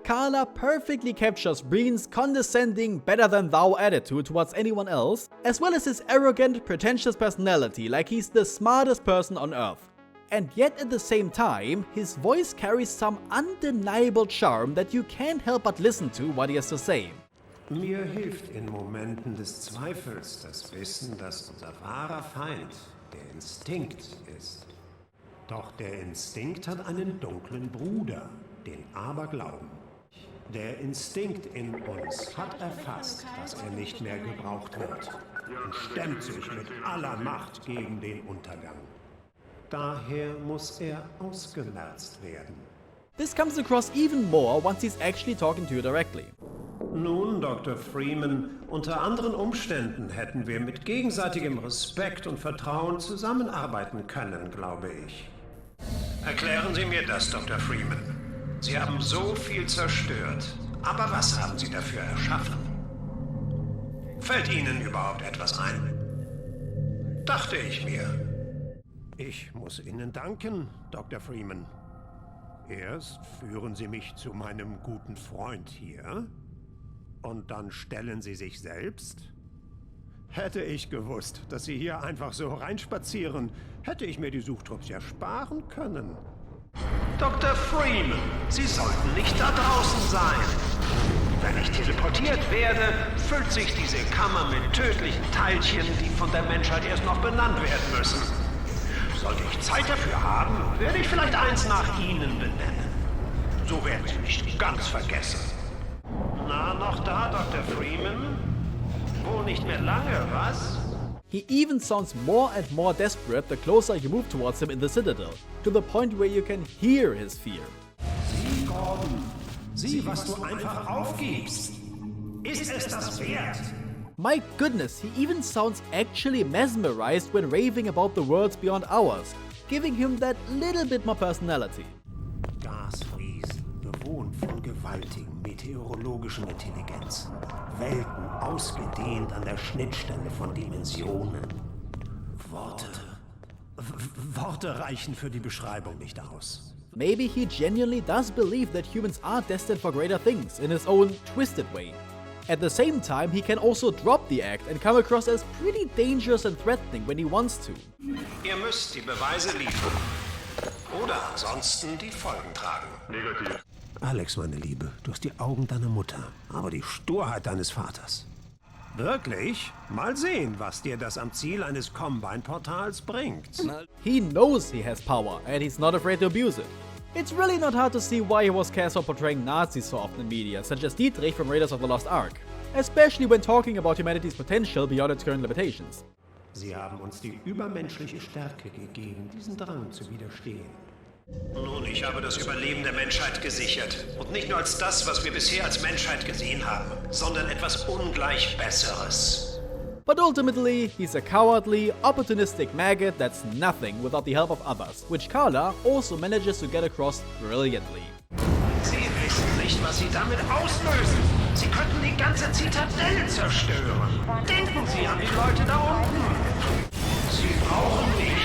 Kahler perfectly captures Breen's condescending, better-than-thou attitude towards anyone else, as well as his arrogant, pretentious personality like he's the smartest person on Earth. And yet at the same time, his voice carries some undeniable charm that you can't help but listen to what he has to say. Mir hilft in Momenten des Zweifels das Wissen, dass unser wahrer Feind der Instinkt ist. Doch der Instinkt hat einen dunklen Bruder, den Aberglauben. Der Instinkt in uns hat erfasst, dass er nicht mehr gebraucht wird und stemmt sich mit aller Macht gegen den Untergang. Daher muss er ausgemerzt werden. This comes across even more once he's actually talking to you directly. Nun, Dr. Freeman, unter anderen Umständen hätten wir mit gegenseitigem Respekt und Vertrauen zusammenarbeiten können, glaube ich. Erklären Sie mir das, Dr. Freeman. Sie haben so viel zerstört, aber was haben Sie dafür erschaffen? Fällt Ihnen überhaupt etwas ein? Dachte ich mir. Ich muss Ihnen danken, Dr. Freeman. Erst führen Sie mich zu meinem guten Freund hier und dann stellen Sie sich selbst? Hätte ich gewusst, dass Sie hier einfach so reinspazieren, hätte ich mir die Suchtrupps ja sparen können. Dr. Freeman, Sie sollten nicht da draußen sein. Wenn ich teleportiert werde, füllt sich diese Kammer mit tödlichen Teilchen, die von der Menschheit erst noch benannt werden müssen. Sollte ich Zeit dafür haben, werde ich vielleicht eins nach Ihnen benennen. So werden Sie nicht ganz vergessen. Na, noch da, Dr. Freeman? Wo nicht mehr lange, was? He even sounds more and more desperate the closer you move towards him in the Citadel, to the point where you can hear his fear. Sieh, Gordon. Sieh, was du einfach aufgibst. Ist es das wert? My goodness, he even sounds actually mesmerized when raving about the worlds beyond ours, giving him that little bit more personality. Gasriesen, bewohnt von gewaltigen meteorologischen Intelligenzen. Welten ausgedehnt an der Schnittstelle von Dimensionen. Worte reichen für die Beschreibung nicht aus. Maybe he genuinely does believe that humans are destined for greater things in his own twisted way. At the same time, he can also drop the act and come across as pretty dangerous and threatening when he wants to. Ihr müsst die Beweise liefern. Oder ansonsten die Folgen tragen. Negativ. Alex, meine Liebe, du hast die Augen deiner Mutter, aber die Sturheit deines Vaters. Wirklich? Mal sehen, was dir das am Ziel eines Combine-Portals bringt. He knows he has power, and he's not afraid to abuse it. It's really not hard to see why he was cast for portraying Nazis so often in media, such as Dietrich from Raiders of the Lost Ark, especially when talking about humanity's potential beyond its current limitations. Sie haben uns die übermenschliche Stärke gegeben, diesen Drang zu widerstehen. Nun, ich habe das Überleben der Menschheit gesichert. Und nicht nur als das, was wir bisher als Menschheit gesehen haben, sondern etwas ungleich Besseres. But ultimately, he's a cowardly, opportunistic maggot that's nothing without the help of others, which Carla also manages to get across brilliantly. Sie wissen nicht, was Sie damit auslösen. Sie könnten die ganze Zitadelle zerstören. Denken Sie an die Leute da unten. Sie brauchen mich.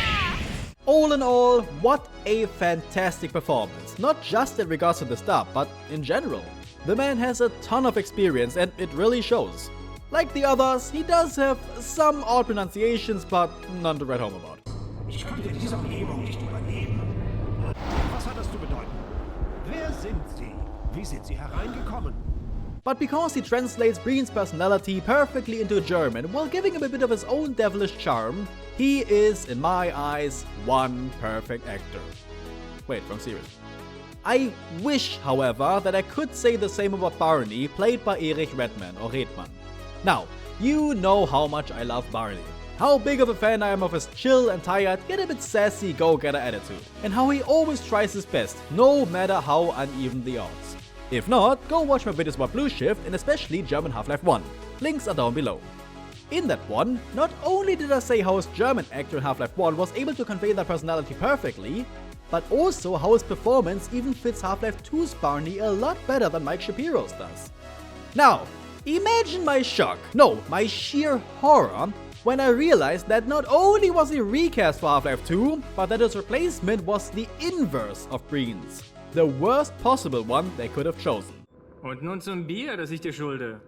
All in all, what a fantastic performance, not just in regards to this dub, but in general. The man has a ton of experience and it really shows. Like the others, he does have some odd pronunciations, but none to write home about. Ich konnte diese Umgebung nicht überleben. Was hat das zu bedeuten? Wer sind Sie? Wie sind Sie hereingekommen? But because he translates Breen's personality perfectly into German while giving him a bit of his own devilish charm, he is, in my eyes, one perfect actor. Wait, wrong series. I wish, however, that I could say the same about Barney, played by Erich Redman or Redman. Now, you know how much I love Barney. How big of a fan I am of his chill and tired, yet a bit sassy go-getter attitude. And how he always tries his best, no matter how uneven the odds. If not, go watch my videos about Blue Shift and especially German Half-Life 1. Links are down below. In that one, not only did I say how his German actor in Half-Life 1 was able to convey that personality perfectly, but also how his performance even fits Half-Life 2's Barney a lot better than Mike Shapiro's does. Now, imagine my shock, no, my sheer horror, when I realized that not only was he recast for Half-Life 2, but that his replacement was the inverse of Breen's. The worst possible one they could have chosen. Und nun zum Bier, das ich dir schulde.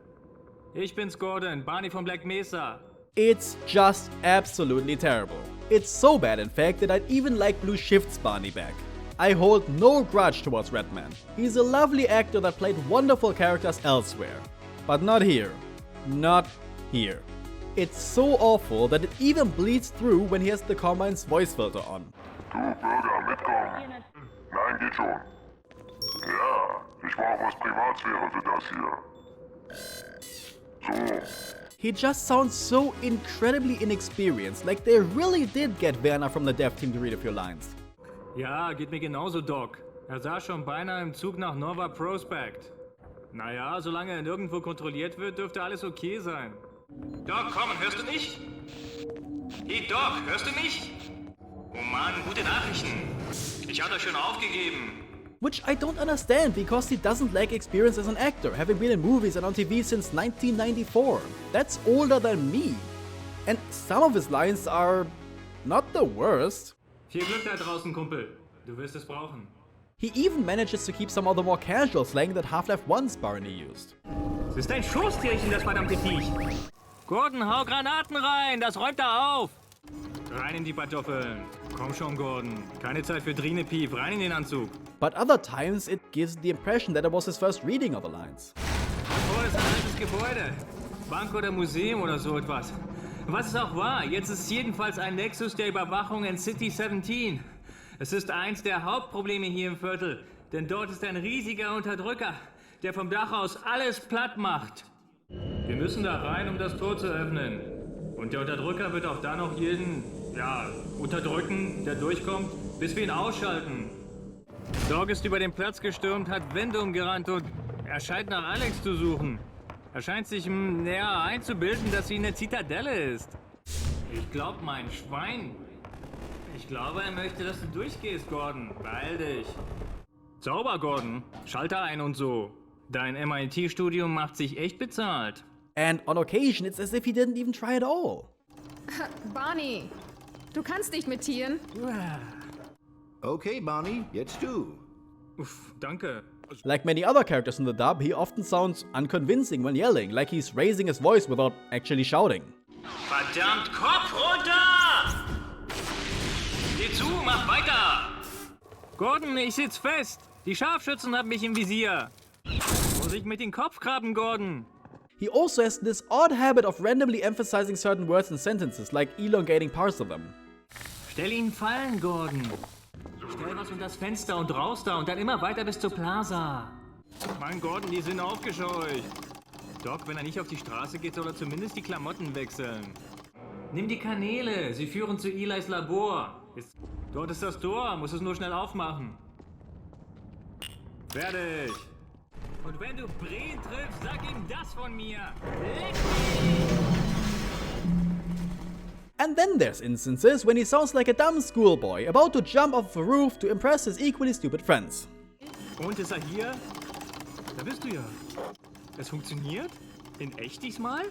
Ich bin's Gordon, Barney von Black Mesa. It's just absolutely terrible. It's so bad, in fact, that I'd even like Blue Shift's Barney back. I hold no grudge towards Redman. He's a lovely actor that played wonderful characters elsewhere. But not here. Not here. It's so awful that it even bleeds through when he has the Combine's voice filter on. Du, Bürger, mitkommen. Nein, geht schon. Ja, ich brauche was Privatsphäre für das hier. So. He just sounds so incredibly inexperienced, like they really did get Werner from the dev team to read a few lines. Ja, geht mir genauso, Doc. Er saß schon beinahe im Zug nach Nova Prospect. Naja, solange er nirgendwo kontrolliert wird, dürfte alles okay sein. Doc, komm, hörst du mich? Hey, Doc, hörst du mich? Oh Mann, gute Nachrichten. Ich hatte schon aufgegeben. Which I don't understand, because he doesn't lack experience as an actor, having been in movies and on TV since 1994. That's older than me. And some of his lines are not the worst. Viel Glück da draußen, Kumpel. Du wirst es brauchen. He even manages to keep some of the more casual slang that Half-Life 1's Barney used. Es ist ein Schusstierchen, das verdammte Viech. Gordon, hau Granaten rein, das räumt er auf. Rein in die Pantoffeln. Komm schon, Gordon. Keine Zeit für Drienepief, rein in den Anzug. But other times it gives the impression that it was his first reading of the lines. Oh, das ist ein altes Gebäude. Bank oder Museum oder so etwas. Was es auch war, jetzt ist jedenfalls ein Nexus der Überwachung in City 17. Es ist eins der Hauptprobleme hier im Viertel, denn dort ist ein riesiger Unterdrücker, der vom Dach aus alles platt macht. Wir müssen da rein, um das Tor zu öffnen. Und der Unterdrücker wird auch da noch jeden, unterdrücken, der durchkommt, bis wir ihn ausschalten. Dog ist über den Platz gestürmt, hat Wände umgerannt und er scheint nach Alex zu suchen. Er scheint sich näher einzubilden, dass sie eine Zitadelle ist. Ich glaube, mein Schwein. Ich glaube, er möchte, dass du durchgehst, Gordon. Beeil dich. Sauber, Gordon. Schalter ein und so. Dein MIT-Studium macht sich echt bezahlt. And on occasion, it's as if he didn't even try at all. Barney, du kannst nicht mit Tieren. Okay, Barney, jetzt du. Uff, danke. Like many other characters in the dub, he often sounds unconvincing when yelling, like he's raising his voice without actually shouting. Verdammt, Kopf runter! Geh zu, mach weiter! Gordon, ich sitz fest. Die Scharfschützen haben mich im Visier. Muss ich mit dem Kopf graben, Gordon? He also has this odd habit of randomly emphasizing certain words and sentences, like elongating parts of them. Stell ihn Fallen, Gordon. Stell was unter das Fenster und raus da und dann immer weiter bis zur Plaza. Mann, Gordon, die sind aufgescheucht. Doc, wenn er nicht auf die Straße geht, soll er zumindest die Klamotten wechseln. Nimm die Kanäle, sie führen zu Elis Labor. Dort ist das Tor, muss es nur schnell aufmachen. Fertig. Und wenn du Breen triffst, sag ihm das von mir. Leck mich! And then there's instances when he sounds like a dumb schoolboy about to jump off a roof to impress his equally stupid friends. Und ist er hier? Da bist du ja. Es funktioniert? In echt diesmal?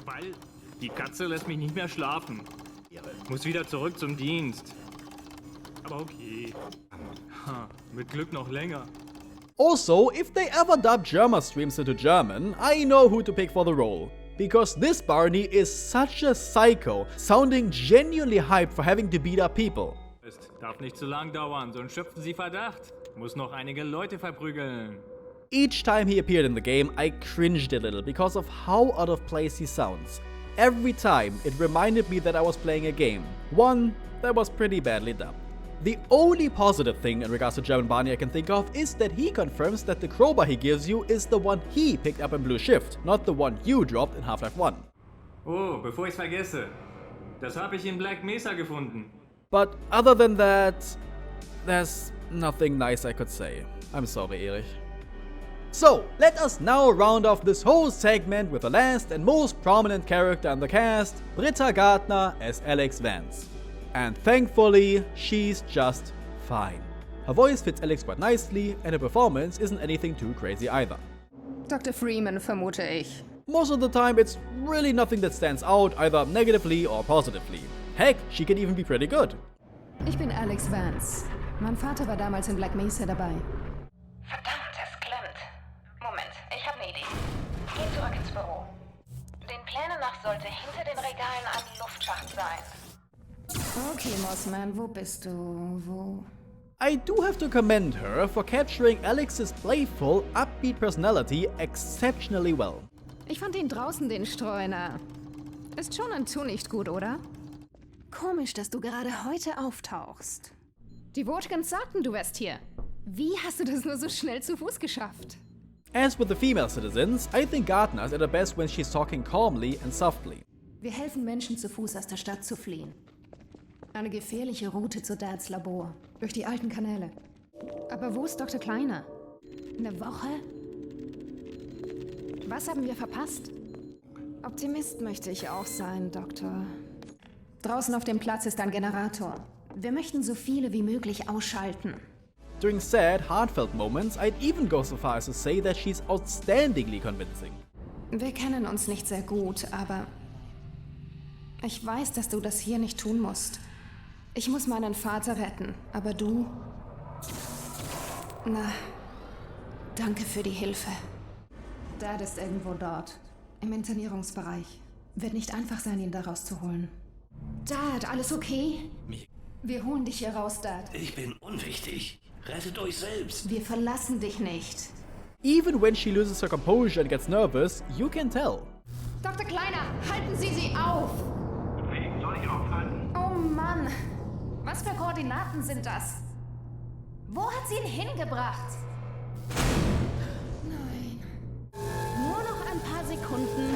Weil die Katze lässt mich nicht mehr schlafen. Muss wieder zurück zum Dienst. Aber okay. Mit Glück noch länger. Also, if they ever dub German streams into German, I know who to pick for the role. Because this Barney is such a psycho, sounding genuinely hyped for having to beat up people. Darf nicht zu lang dauern, sonst schöpfen sie Verdacht. Muss noch einige Leute verprügeln. Each time he appeared in the game, I cringed a little because of how out of place he sounds. Every time, it reminded me that I was playing a game. One that was pretty badly dubbed. The only positive thing in regards to German Barney I can think of is that he confirms that the crowbar he gives you is the one he picked up in Blue Shift, not the one you dropped in Half-Life 1. Oh, bevor ich's vergesse. Das habe ich in Black Mesa gefunden. But other than that, there's nothing nice I could say. I'm sorry, Erich. So, let us now round off this whole segment with the last and most prominent character in the cast, Britta Gardner as Alex Vance. And thankfully, she's just fine. Her voice fits Alex quite nicely, and her performance isn't anything too crazy either. Dr. Freeman, vermute ich. Most of the time, it's really nothing that stands out, either negatively or positively. Heck, she can even be pretty good. Ich bin Alex Vance. Mein Vater war damals in Black Mesa dabei. Verdammt, es klemmt. Moment, ich habe eine Idee. Geh zurück ins Büro. Den Plänen nach sollte hinter den Regalen ein Luftschacht sein. Okay, Mossman, wo bist du? Wo? I do have to commend her for capturing Alex's playful, upbeat personality exceptionally well. Ich fand ihn draußen, den Streuner. Ist schon ein Tu nicht gut, oder? Komisch, dass du gerade heute auftauchst. Die Wotgens sagten, du wärst hier. Wie hast du das nur so schnell zu Fuß geschafft? As with the female citizens, I think Gardner is at her best when she's talking calmly and softly. Wir helfen Menschen zu Fuß aus der Stadt zu fliehen. Eine gefährliche Route zu Dads Labor. Durch die alten Kanäle. Aber wo ist Dr. Kleiner? Eine Woche? Was haben wir verpasst? Optimist möchte ich auch sein, Doktor. Draußen auf dem Platz ist ein Generator. Wir möchten so viele wie möglich ausschalten. During sad, heartfelt moments, I'd even go so far as to say that she's outstandingly convincing. Wir kennen uns nicht sehr gut, aber ich weiß, dass du das hier nicht tun musst. Ich muss meinen Vater retten, aber du... Na, danke für die Hilfe. Dad ist irgendwo dort, im Internierungsbereich. Wird nicht einfach sein, ihn da rauszuholen. Dad, alles okay? Wir holen dich hier raus, Dad. Ich bin unwichtig. Rettet euch selbst. Wir verlassen dich nicht. Even when she loses her composure and gets nervous, you can tell. Dr. Kleiner, halten Sie sie auf! Wen soll ich aufhalten? Oh Mann! Was für Koordinaten sind das? Wo hat sie ihn hingebracht? Nein. Nur noch ein paar Sekunden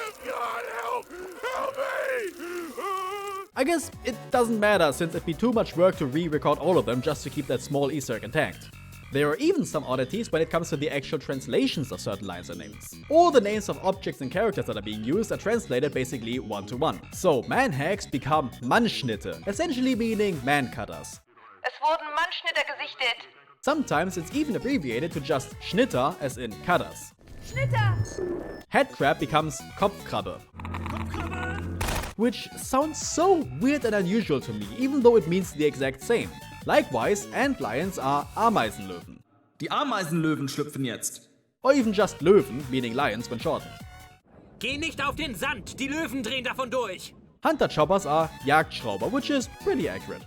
Help me! I guess it doesn't matter since it'd be too much work to re-record all of them just to keep that small Easter egg intact. There are even some oddities when it comes to the actual translations of certain lines and names. All the names of objects and characters that are being used are translated basically one-to-one. So man-hacks become Mannschnitte, essentially meaning man-cutters. Es wurden Mannschnitter gesichtet. Sometimes it's even abbreviated to just Schnitter, as in cutters. Schnitter! Headcrab becomes Kopfkrabbe. Which sounds so weird and unusual to me, even though it means the exact same. Likewise, Antlions are Ameisenlöwen. Die Ameisenlöwen schlüpfen jetzt. Or even just Löwen, meaning lions when shortened. Geh nicht auf den Sand, die Löwen drehen davon durch. Hunter choppers are Jagdschrauber, which is pretty accurate.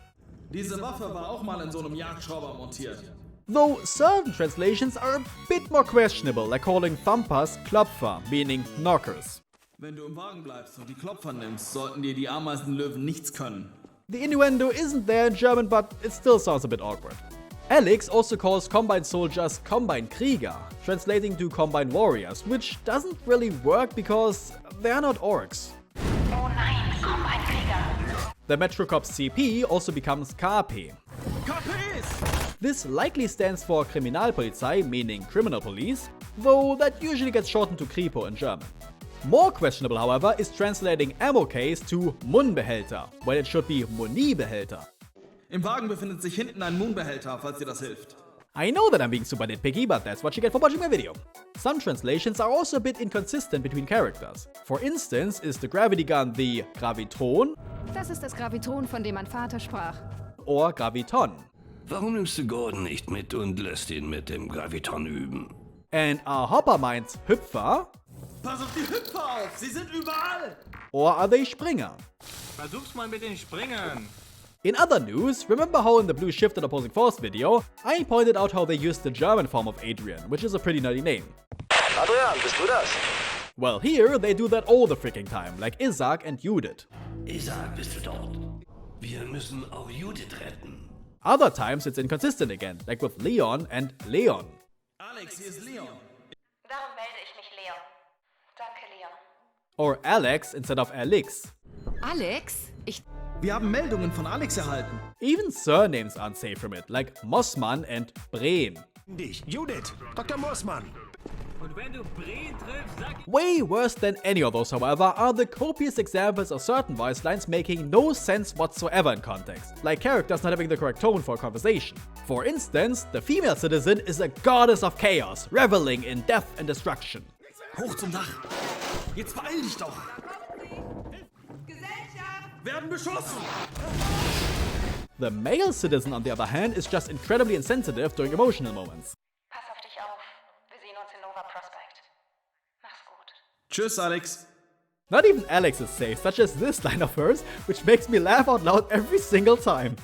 Diese Waffe war auch mal in so einem Jagdschrauber montiert. Though certain translations are a bit more questionable, like calling Thumpers Klopfer, meaning knockers. Wenn du im Wagen bleibst und die Klopfer nimmst, sollten dir die Ameisenlöwen nichts können. The innuendo isn't there in German, but it still sounds a bit awkward. Alex also calls Combine soldiers Combine Krieger, translating to Combine warriors, which doesn't really work because they're not orcs. Oh nein, Combine Krieger. The Metrocops CP also becomes KP. KPs! This likely stands for Kriminalpolizei, meaning criminal police, though that usually gets shortened to Kripo in German. More questionable, however, is translating ammo case to Munbehälter, when it should be Munibehälter. Im Wagen befindet sich hinten ein Moonbehälter, falls dir das hilft. I know that I'm being super nitpicky, but that's what you get for watching my video. Some translations are also a bit inconsistent between characters. For instance, is the gravity gun the Gravitron? Das ist das Gravitron, von dem mein Vater sprach. Or Graviton? Warum nimmst du Gordon nicht mit und lässt ihn mit dem Graviton üben? And are Hopper Mines Hüpfer? Pass auf die Hüpfer auf, sie sind überall! Or are they Springer? Versuch's mal mit den Springern. In other news, remember how in the Blue Shift and Opposing Force video, I pointed out how they used the German form of Adrian, which is a pretty nerdy name. Adrian, bist du das? Well, here they do that all the freaking time, like Isaac and Judith. Isaac, bist du dort? Wir müssen auch Judith retten. Other times it's inconsistent again, like with Leon and Leon. Alex, hier ist Leon. Darum melde ich mich, Leon. Danke, Leon. Or Alex instead of Alex. Alex? Wir haben Meldungen von Alex erhalten. Even surnames aren't safe from it, like Mossmann and Brehm. Dich, Judith, Dr. Mossmann. Und wenn du Breen triffst, sag ich... Way worse than any of those, however, are the copious examples of certain voice lines making no sense whatsoever in context, like characters not having the correct tone for a conversation. For instance, the female citizen is a goddess of chaos, reveling in death and destruction. Hoch zum Dach. Jetzt beeil dich doch. Werden beschossen. The male citizen, on the other hand, is just incredibly insensitive during emotional moments. Pass auf dich auf. Wir sehen uns in Nova Prospect. Mach's gut. Tschüss, Alex. Not even Alex is safe, such as this line of hers, which makes me laugh out loud every single time.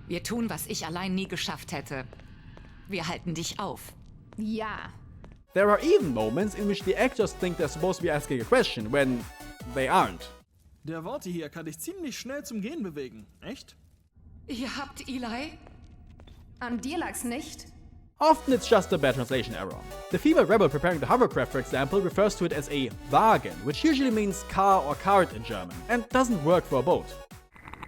Wir tun, was ich allein nie geschafft hätte. Wir halten dich auf. Ja. There are even moments in which the actors think they're supposed to be asking a question, when they aren't. Der Worte hier kann dich ziemlich schnell zum Gehen bewegen. Echt? Ihr habt Eli? An dir lag's nicht. Often it's just a bad translation error. The female rebel preparing the hovercraft, for example, refers to it as a Wagen, which usually means car or cart in German, and doesn't work for a boat.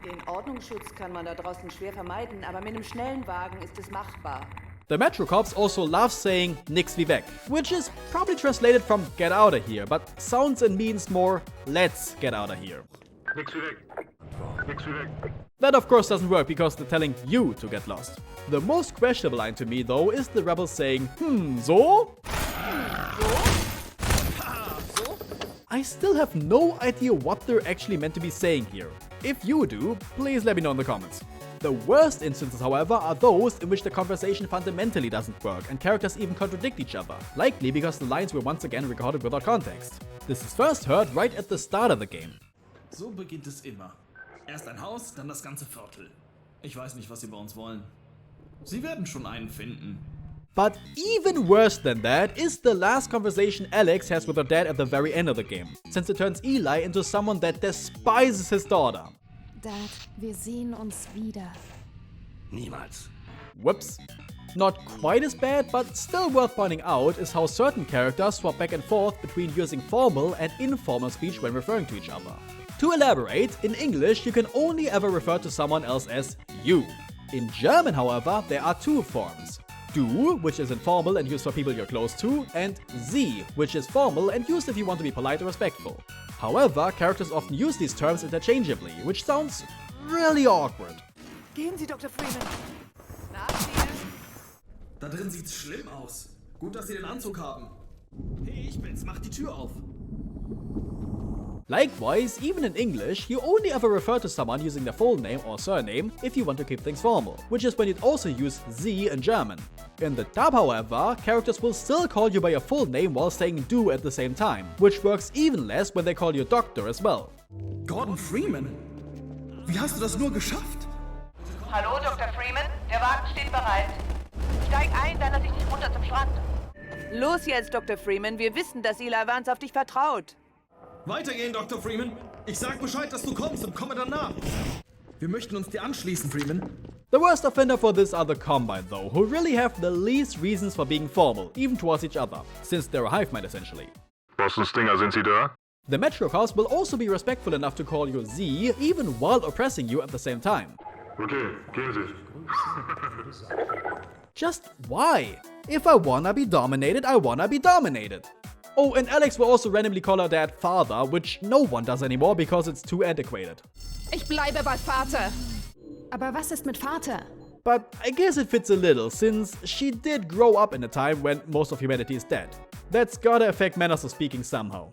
Den Ordnungsschutz kann man da draußen schwer vermeiden, aber mit einem schnellen Wagen ist es machbar. The Metrocops also love saying nix wie weg, which is probably translated from get outta here, but sounds and means more let's get outta here. Nix wie weg. Nix wie weg. That of course doesn't work because they're telling you to get lost. The most questionable line to me though is the rebels saying, so? I still have no idea what they're actually meant to be saying here. If you do, please let me know in the comments. The worst instances, however, are those in which the conversation fundamentally doesn't work and characters even contradict each other, likely because the lines were once again recorded without context. This is first heard right at the start of the game. So beginnt es immer. Erst ein Haus, dann das ganze Viertel. Ich weiß nicht, was sie bei uns wollen. Sie werden schon einen finden. But even worse than that is the last conversation Alex has with her dad at the very end of the game, since it turns Eli into someone that despises his daughter. Dad, wir sehen uns wieder. Niemals. Whoops. Not quite as bad, but still worth pointing out is how certain characters swap back and forth between using formal and informal speech when referring to each other. To elaborate, in English you can only ever refer to someone else as you. In German, however, there are two forms. Du, which is informal and used for people you're close to, and Sie, which is formal and used if you want to be polite or respectful. However, characters often use these terms interchangeably, which sounds really awkward. Gehen Sie, Dr. Freeman. Da drin sieht's schlimm aus. Gut, dass Sie den Anzug haben. Hey, ich bin's, mach die Tür auf. Likewise, even in English, you only ever refer to someone using their full name or surname if you want to keep things formal, which is when you'd also use Sie in German. In the dub, however, characters will still call you by your full name while saying du at the same time, which works even less when they call you Doctor as well. Gordon Freeman? Wie hast du das nur geschafft? Hallo, Dr. Freeman. Der Wagen steht bereit. Steig ein, dann lass ich dich runter zum Strand. Los jetzt, Dr. Freeman. Wir wissen, dass Eli Vance auf dich vertraut. Weitergehen, Dr. Freeman. Ich sag Bescheid, dass du kommst und komme danach. Wir möchten uns dir anschließen, Freeman. The worst offender for this are the Combine though, who really have the least reasons for being formal, even towards each other, since they're a hive mind essentially. Boston Stinger, sind Sie da? The Metrocars will also be respectful enough to call you Sie, even while oppressing you at the same time. Okay, gehen Sie. Just why? If I wanna be dominated, I wanna be dominated. Oh, and Alex will also randomly call her dad father, which no one does anymore because it's too antiquated. Ich bleibe bei Vater. Aber was ist mit Vater? But I guess it fits a little, since she did grow up in a time when most of humanity is dead. That's gotta affect manners of speaking somehow.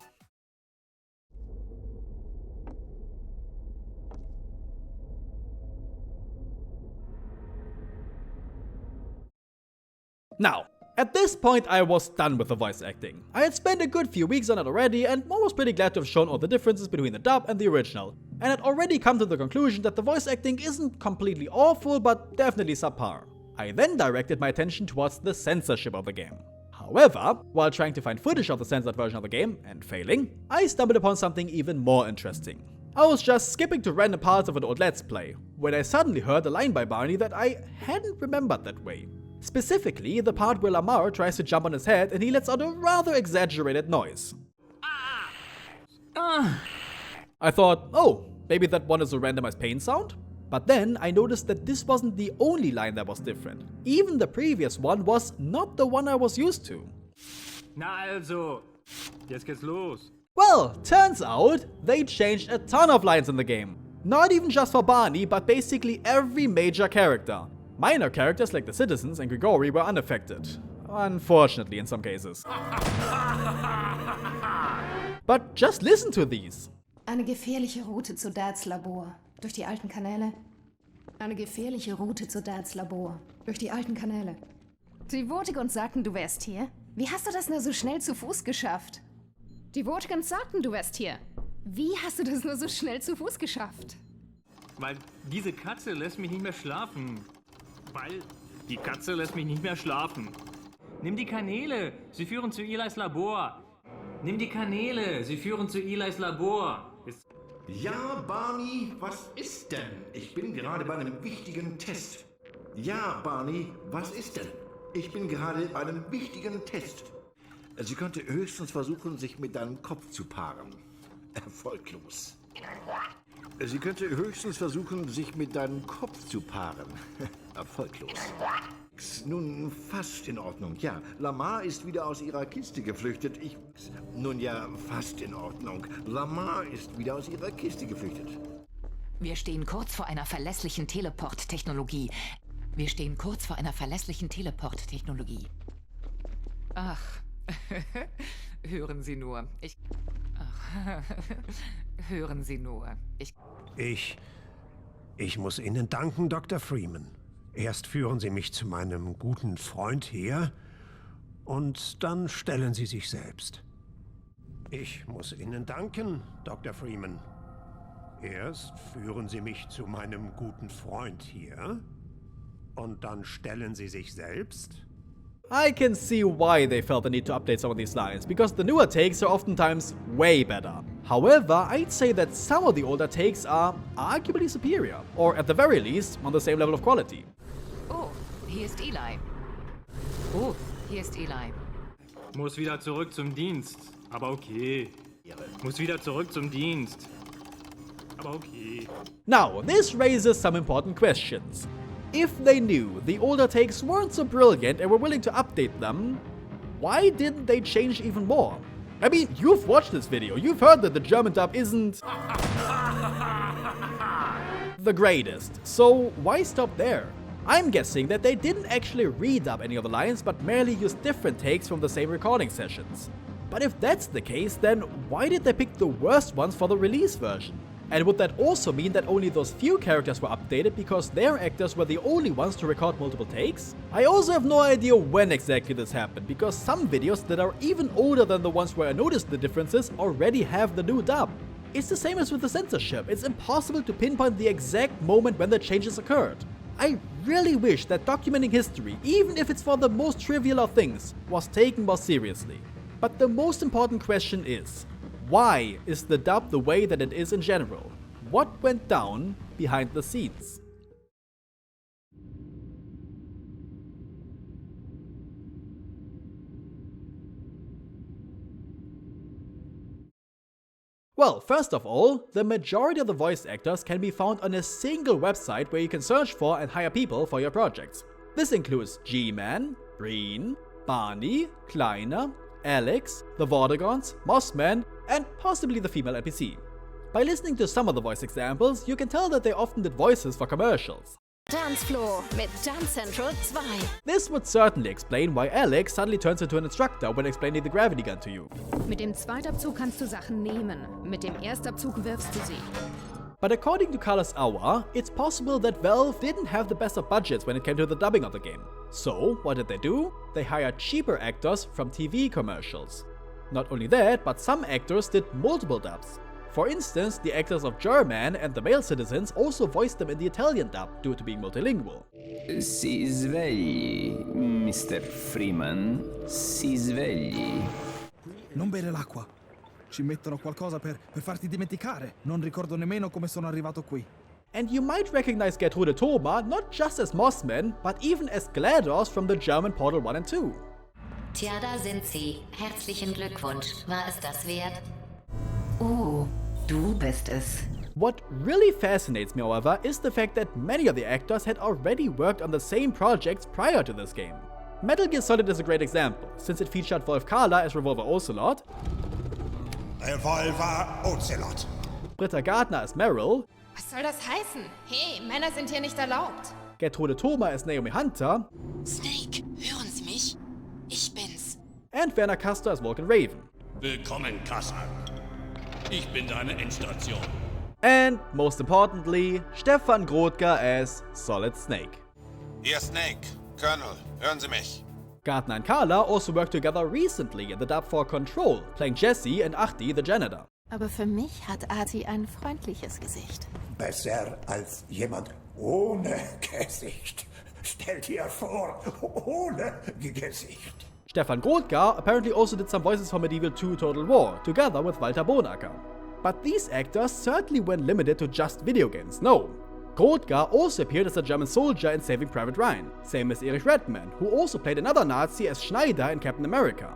Now, at this point I was done with the voice acting. I had spent a good few weeks on it already and was pretty glad to have shown all the differences between the dub and the original, and had already come to the conclusion that the voice acting isn't completely awful but definitely subpar. I then directed my attention towards the censorship of the game. However, while trying to find footage of the censored version of the game, and failing, I stumbled upon something even more interesting. I was just skipping to random parts of an old Let's Play, when I suddenly heard a line by Barney that I hadn't remembered that way. Specifically, the part where Lamar tries to jump on his head and he lets out a rather exaggerated noise. I thought, oh, maybe that one is a randomized pain sound? But then I noticed that this wasn't the only line that was different. Even the previous one was not the one I was used to. Na also, jetzt geht's los. Well, turns out they changed a ton of lines in the game. Not even just for Barney, but basically every major character. Minor characters like the citizens and Grigori were unaffected. Unfortunately in some cases. But just listen to these. Eine gefährliche Route zu Dads Labor. Durch die alten Kanäle. Eine gefährliche Route zu Dads Labor. Durch die alten Kanäle. Die Vortigons sagten, du wärst hier. Wie hast du das nur so schnell zu Fuß geschafft? Die Vortigons sagten, du wärst hier. Wie hast du das nur so schnell zu Fuß geschafft? Weil diese Katze lässt mich nicht mehr schlafen. Weil die Katze lässt mich nicht mehr schlafen. Nimm die Kanäle, sie führen zu Elis Labor. Nimm die Kanäle, sie führen zu Elis Labor. Ja, Barney, was ist denn? Ich bin gerade bei einem wichtigen Test. Ja, Barney, was ist denn? Ich bin gerade bei einem wichtigen Test. Sie könnte höchstens versuchen, sich mit deinem Kopf zu paaren. Erfolglos. Sie könnte höchstens versuchen, sich mit deinem Kopf zu paaren. Erfolglos. Nun, fast in Ordnung. Ja, Lamar ist wieder aus ihrer Kiste geflüchtet. Nun ja, fast in Ordnung. Lamar ist wieder aus ihrer Kiste geflüchtet. Wir stehen kurz vor einer verlässlichen Teleport-Technologie. Ach, hören Sie nur. Hören Sie nur. Ich muss Ihnen danken, Dr. Freeman. Erst führen Sie mich zu meinem guten Freund her und dann stellen Sie sich selbst. Ich muss Ihnen danken, Dr. Freeman. Erst führen Sie mich zu meinem guten Freund hier und dann stellen Sie sich selbst. I can see why they felt the need to update some of these lines, because the newer takes are oftentimes way better. However, I'd say that some of the older takes are arguably superior, or at the very least, on the same level of quality. Oh, hier ist Eli. Oh, hier ist Eli. Muss wieder zurück zum Dienst. Aber okay. Muss wieder zurück zum Dienst. Aber okay. Now, this raises some important questions. If they knew the older takes weren't so brilliant and were willing to update them, why didn't they change even more? I mean, you've watched this video, you've heard that the German dub isn't the greatest, so why stop there? I'm guessing that they didn't actually redub any of the lines, but merely used different takes from the same recording sessions. But if that's the case, then why did they pick the worst ones for the release version? And would that also mean that only those few characters were updated because their actors were the only ones to record multiple takes? I also have no idea when exactly this happened, because some videos that are even older than the ones where I noticed the differences already have the new dub. It's the same as with the censorship, it's impossible to pinpoint the exact moment when the changes occurred. I really wish that documenting history, even if it's for the most trivial of things, was taken more seriously. But the most important question is, why is the dub the way that it is in general? What went down behind the scenes? Well, first of all, the majority of the voice actors can be found on a single website where you can search for and hire people for your projects. This includes G-Man, Breen, Barney, Kleiner, Alex, the Vortigons, Mossman, and possibly the female NPC. By listening to some of the voice examples, you can tell that they often did voices for commercials. Dancefloor mit Dance Central 2. This would certainly explain why Alex suddenly turns into an instructor when explaining the gravity gun to you. Mit dem Zweitabzug kannst du Sachen nehmen, mit dem Erstabzug wirfst du sie. But according to Carlos Auer, it's possible that Valve didn't have the best of budgets when it came to the dubbing of the game. So, what did they do? They hired cheaper actors from TV commercials. Not only that, but some actors did multiple dubs. For instance, the actors of German and the male citizens also voiced them in the Italian dub due to being multilingual. Si svegli, Mr. Freeman, si svegli. Non bere l'acqua. Ci mettono qualcosa per farti dimenticare. Non ricordo nemmeno come sono arrivato qui. And you might recognize Gertrude Thoma not just as Mossman, but even as GLaDOS from the German Portal 1 and 2. Tja, da sind sie. Herzlichen Glückwunsch. War es das wert? Oh, du bist es. What really fascinates me, however, is the fact that many of the actors had already worked on the same projects prior to this game. Metal Gear Solid is a great example, since it featured Wolf Kahler as Revolver Ocelot, Revolver Ocelot, Britta Gardner as Meryl, Was soll das heißen? Hey, Männer sind hier nicht erlaubt. Gertrude Thoma as Naomi Hunter, Snake, hören Sie mich? Ich bin's. and Werner Castor as Vulcan Raven. Willkommen, Kassan. Ich bin deine Endstation. And, most importantly, Stefan Grothka as Solid Snake. Hier Snake. Colonel, hören Sie mich? Gardner and Carla also worked together recently in the dub for Control, playing Jesse and Achti the janitor. Aber für mich hat Arti ein freundliches Gesicht. Besser als jemand ohne Gesicht. Stell dir vor, ohne Gesicht. Stefan Grothka apparently also did some voices for Medieval 2 Total War, together with Walter Bonacker. But these actors certainly weren't limited to just video games, no. Grothka also appeared as a German soldier in Saving Private Ryan, same as Erich Redman, who also played another Nazi as Schneider in Captain America.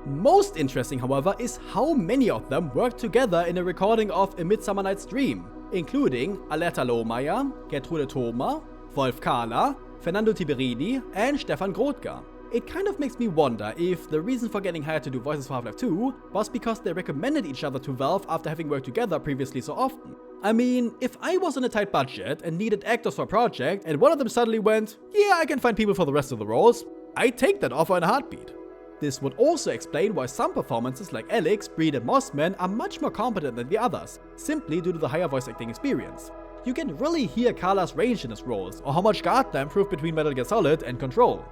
Most interesting, however, is how many of them worked together in a recording of A Midsummer Night's Dream, including Alerta Lohmeier, Gertrude Thoma, Wolf Kahler, Fernando Tiberini, and Stefan Grothka. It kind of makes me wonder if the reason for getting hired to do voices for Half-Life 2 was because they recommended each other to Valve after having worked together previously so often. I mean, if I was on a tight budget and needed actors for a project and one of them suddenly went, yeah, I can find people for the rest of the roles, I'd take that offer in a heartbeat. This would also explain why some performances like Alex, Breed, and Mossman are much more competent than the others, simply due to the higher voice acting experience. You can really hear Carla's range in his roles, or how much Gardner improved between Metal Gear Solid and Control.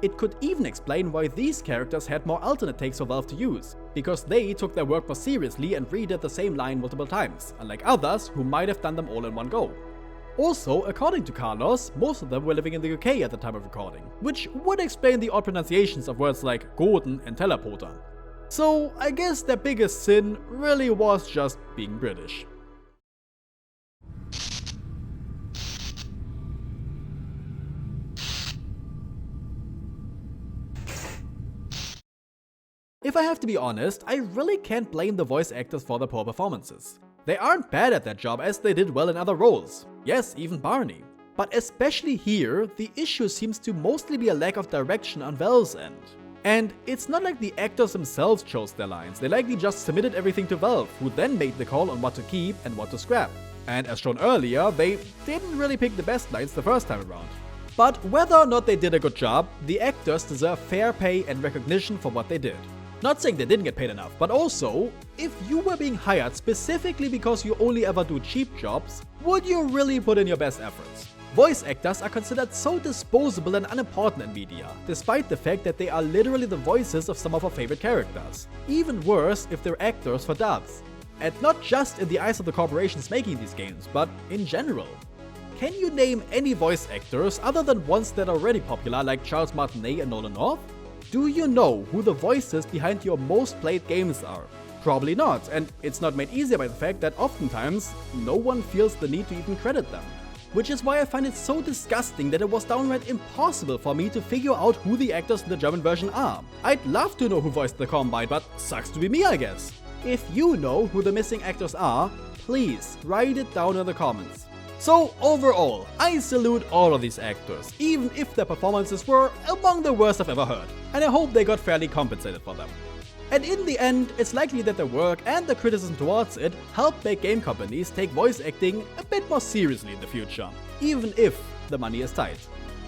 It could even explain why these characters had more alternate takes for Valve to use, because they took their work more seriously and redid the same line multiple times, unlike others who might have done them all in one go. Also, according to Carlos, most of them were living in the UK at the time of recording, which would explain the odd pronunciations of words like Gordon and Teleporter. So I guess their biggest sin really was just being British. I have to be honest, I really can't blame the voice actors for their poor performances. They aren't bad at their job as they did well in other roles. Yes, even Barney. But especially here, the issue seems to mostly be a lack of direction on Valve's end. And it's not like the actors themselves chose their lines, they likely just submitted everything to Valve, who then made the call on what to keep and what to scrap. And as shown earlier, they didn't really pick the best lines the first time around. But whether or not they did a good job, the actors deserve fair pay and recognition for what they did. Not saying they didn't get paid enough, but also, if you were being hired specifically because you only ever do cheap jobs, would you really put in your best efforts? Voice actors are considered so disposable and unimportant in media, despite the fact that they are literally the voices of some of our favorite characters. Even worse if they're actors for dubs. And not just in the eyes of the corporations making these games, but in general. Can you name any voice actors other than ones that are already popular like Charles Martinet and Nolan North? Do you know who the voices behind your most played games are? Probably not, and it's not made easier by the fact that oftentimes no one feels the need to even credit them. Which is why I find it so disgusting that it was downright impossible for me to figure out who the actors in the German version are. I'd love to know who voiced the Combine, but sucks to be me, I guess. If you know who the missing actors are, please write it down in the comments. So overall, I salute all of these actors, even if their performances were among the worst I've ever heard, and I hope they got fairly compensated for them. And in the end, it's likely that their work and the criticism towards it help make game companies take voice acting a bit more seriously in the future, even if the money is tight.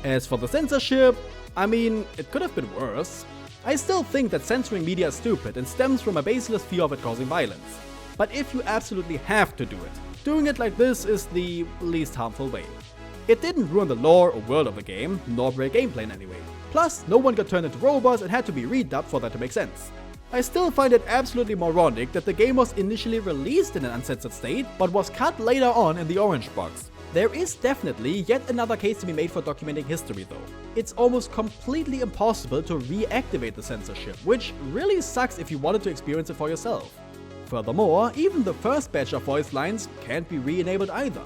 As for the censorship, I mean, it could have been worse. I still think that censoring media is stupid and stems from a baseless fear of it causing violence. But if you absolutely have to do it, doing it like this is the least harmful way. It didn't ruin the lore or world of the game, nor break gameplay in any way. Plus, no one got turned into robots and had to be redubbed for that to make sense. I still find it absolutely moronic that the game was initially released in an uncensored state, but was cut later on in the orange box. There is definitely yet another case to be made for documenting history though. It's almost completely impossible to reactivate the censorship, which really sucks if you wanted to experience it for yourself. Furthermore, even the first batch of voice lines can't be re-enabled either.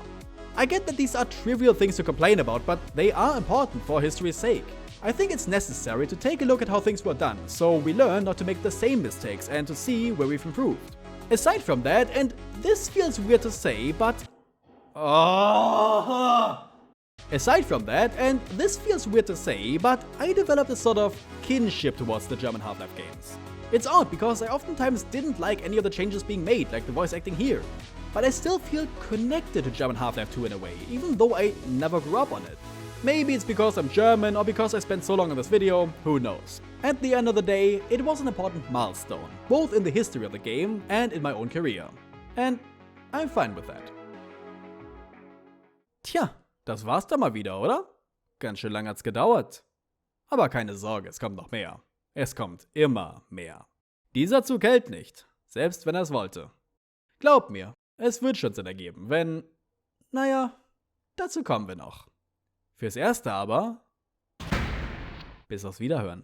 I get that these are trivial things to complain about, but they are important for history's sake. I think it's necessary to take a look at how things were done, so we learn not to make the same mistakes and to see where we've improved. Aside from that, and this feels weird to say, but I developed a sort of kinship towards the German Half-Life games. It's odd because I oftentimes didn't like any of the changes being made, like the voice acting here. But I still feel connected to German Half-Life 2 in a way, even though I never grew up on it. Maybe it's because I'm German or because I spent so long on this video, who knows. At the end of the day, it was an important milestone, both in the history of the game and in my own career. And I'm fine with that. Tja, das war's dann mal wieder, oder? Ganz schön lang hat's gedauert. Aber keine Sorge, es kommt noch mehr. Es kommt immer mehr. Dieser Zug hält nicht, selbst wenn er es wollte. Glaub mir, es wird schon Sinn ergeben, wenn... Naja, dazu kommen wir noch. Fürs Erste aber... Bis aufs Wiederhören.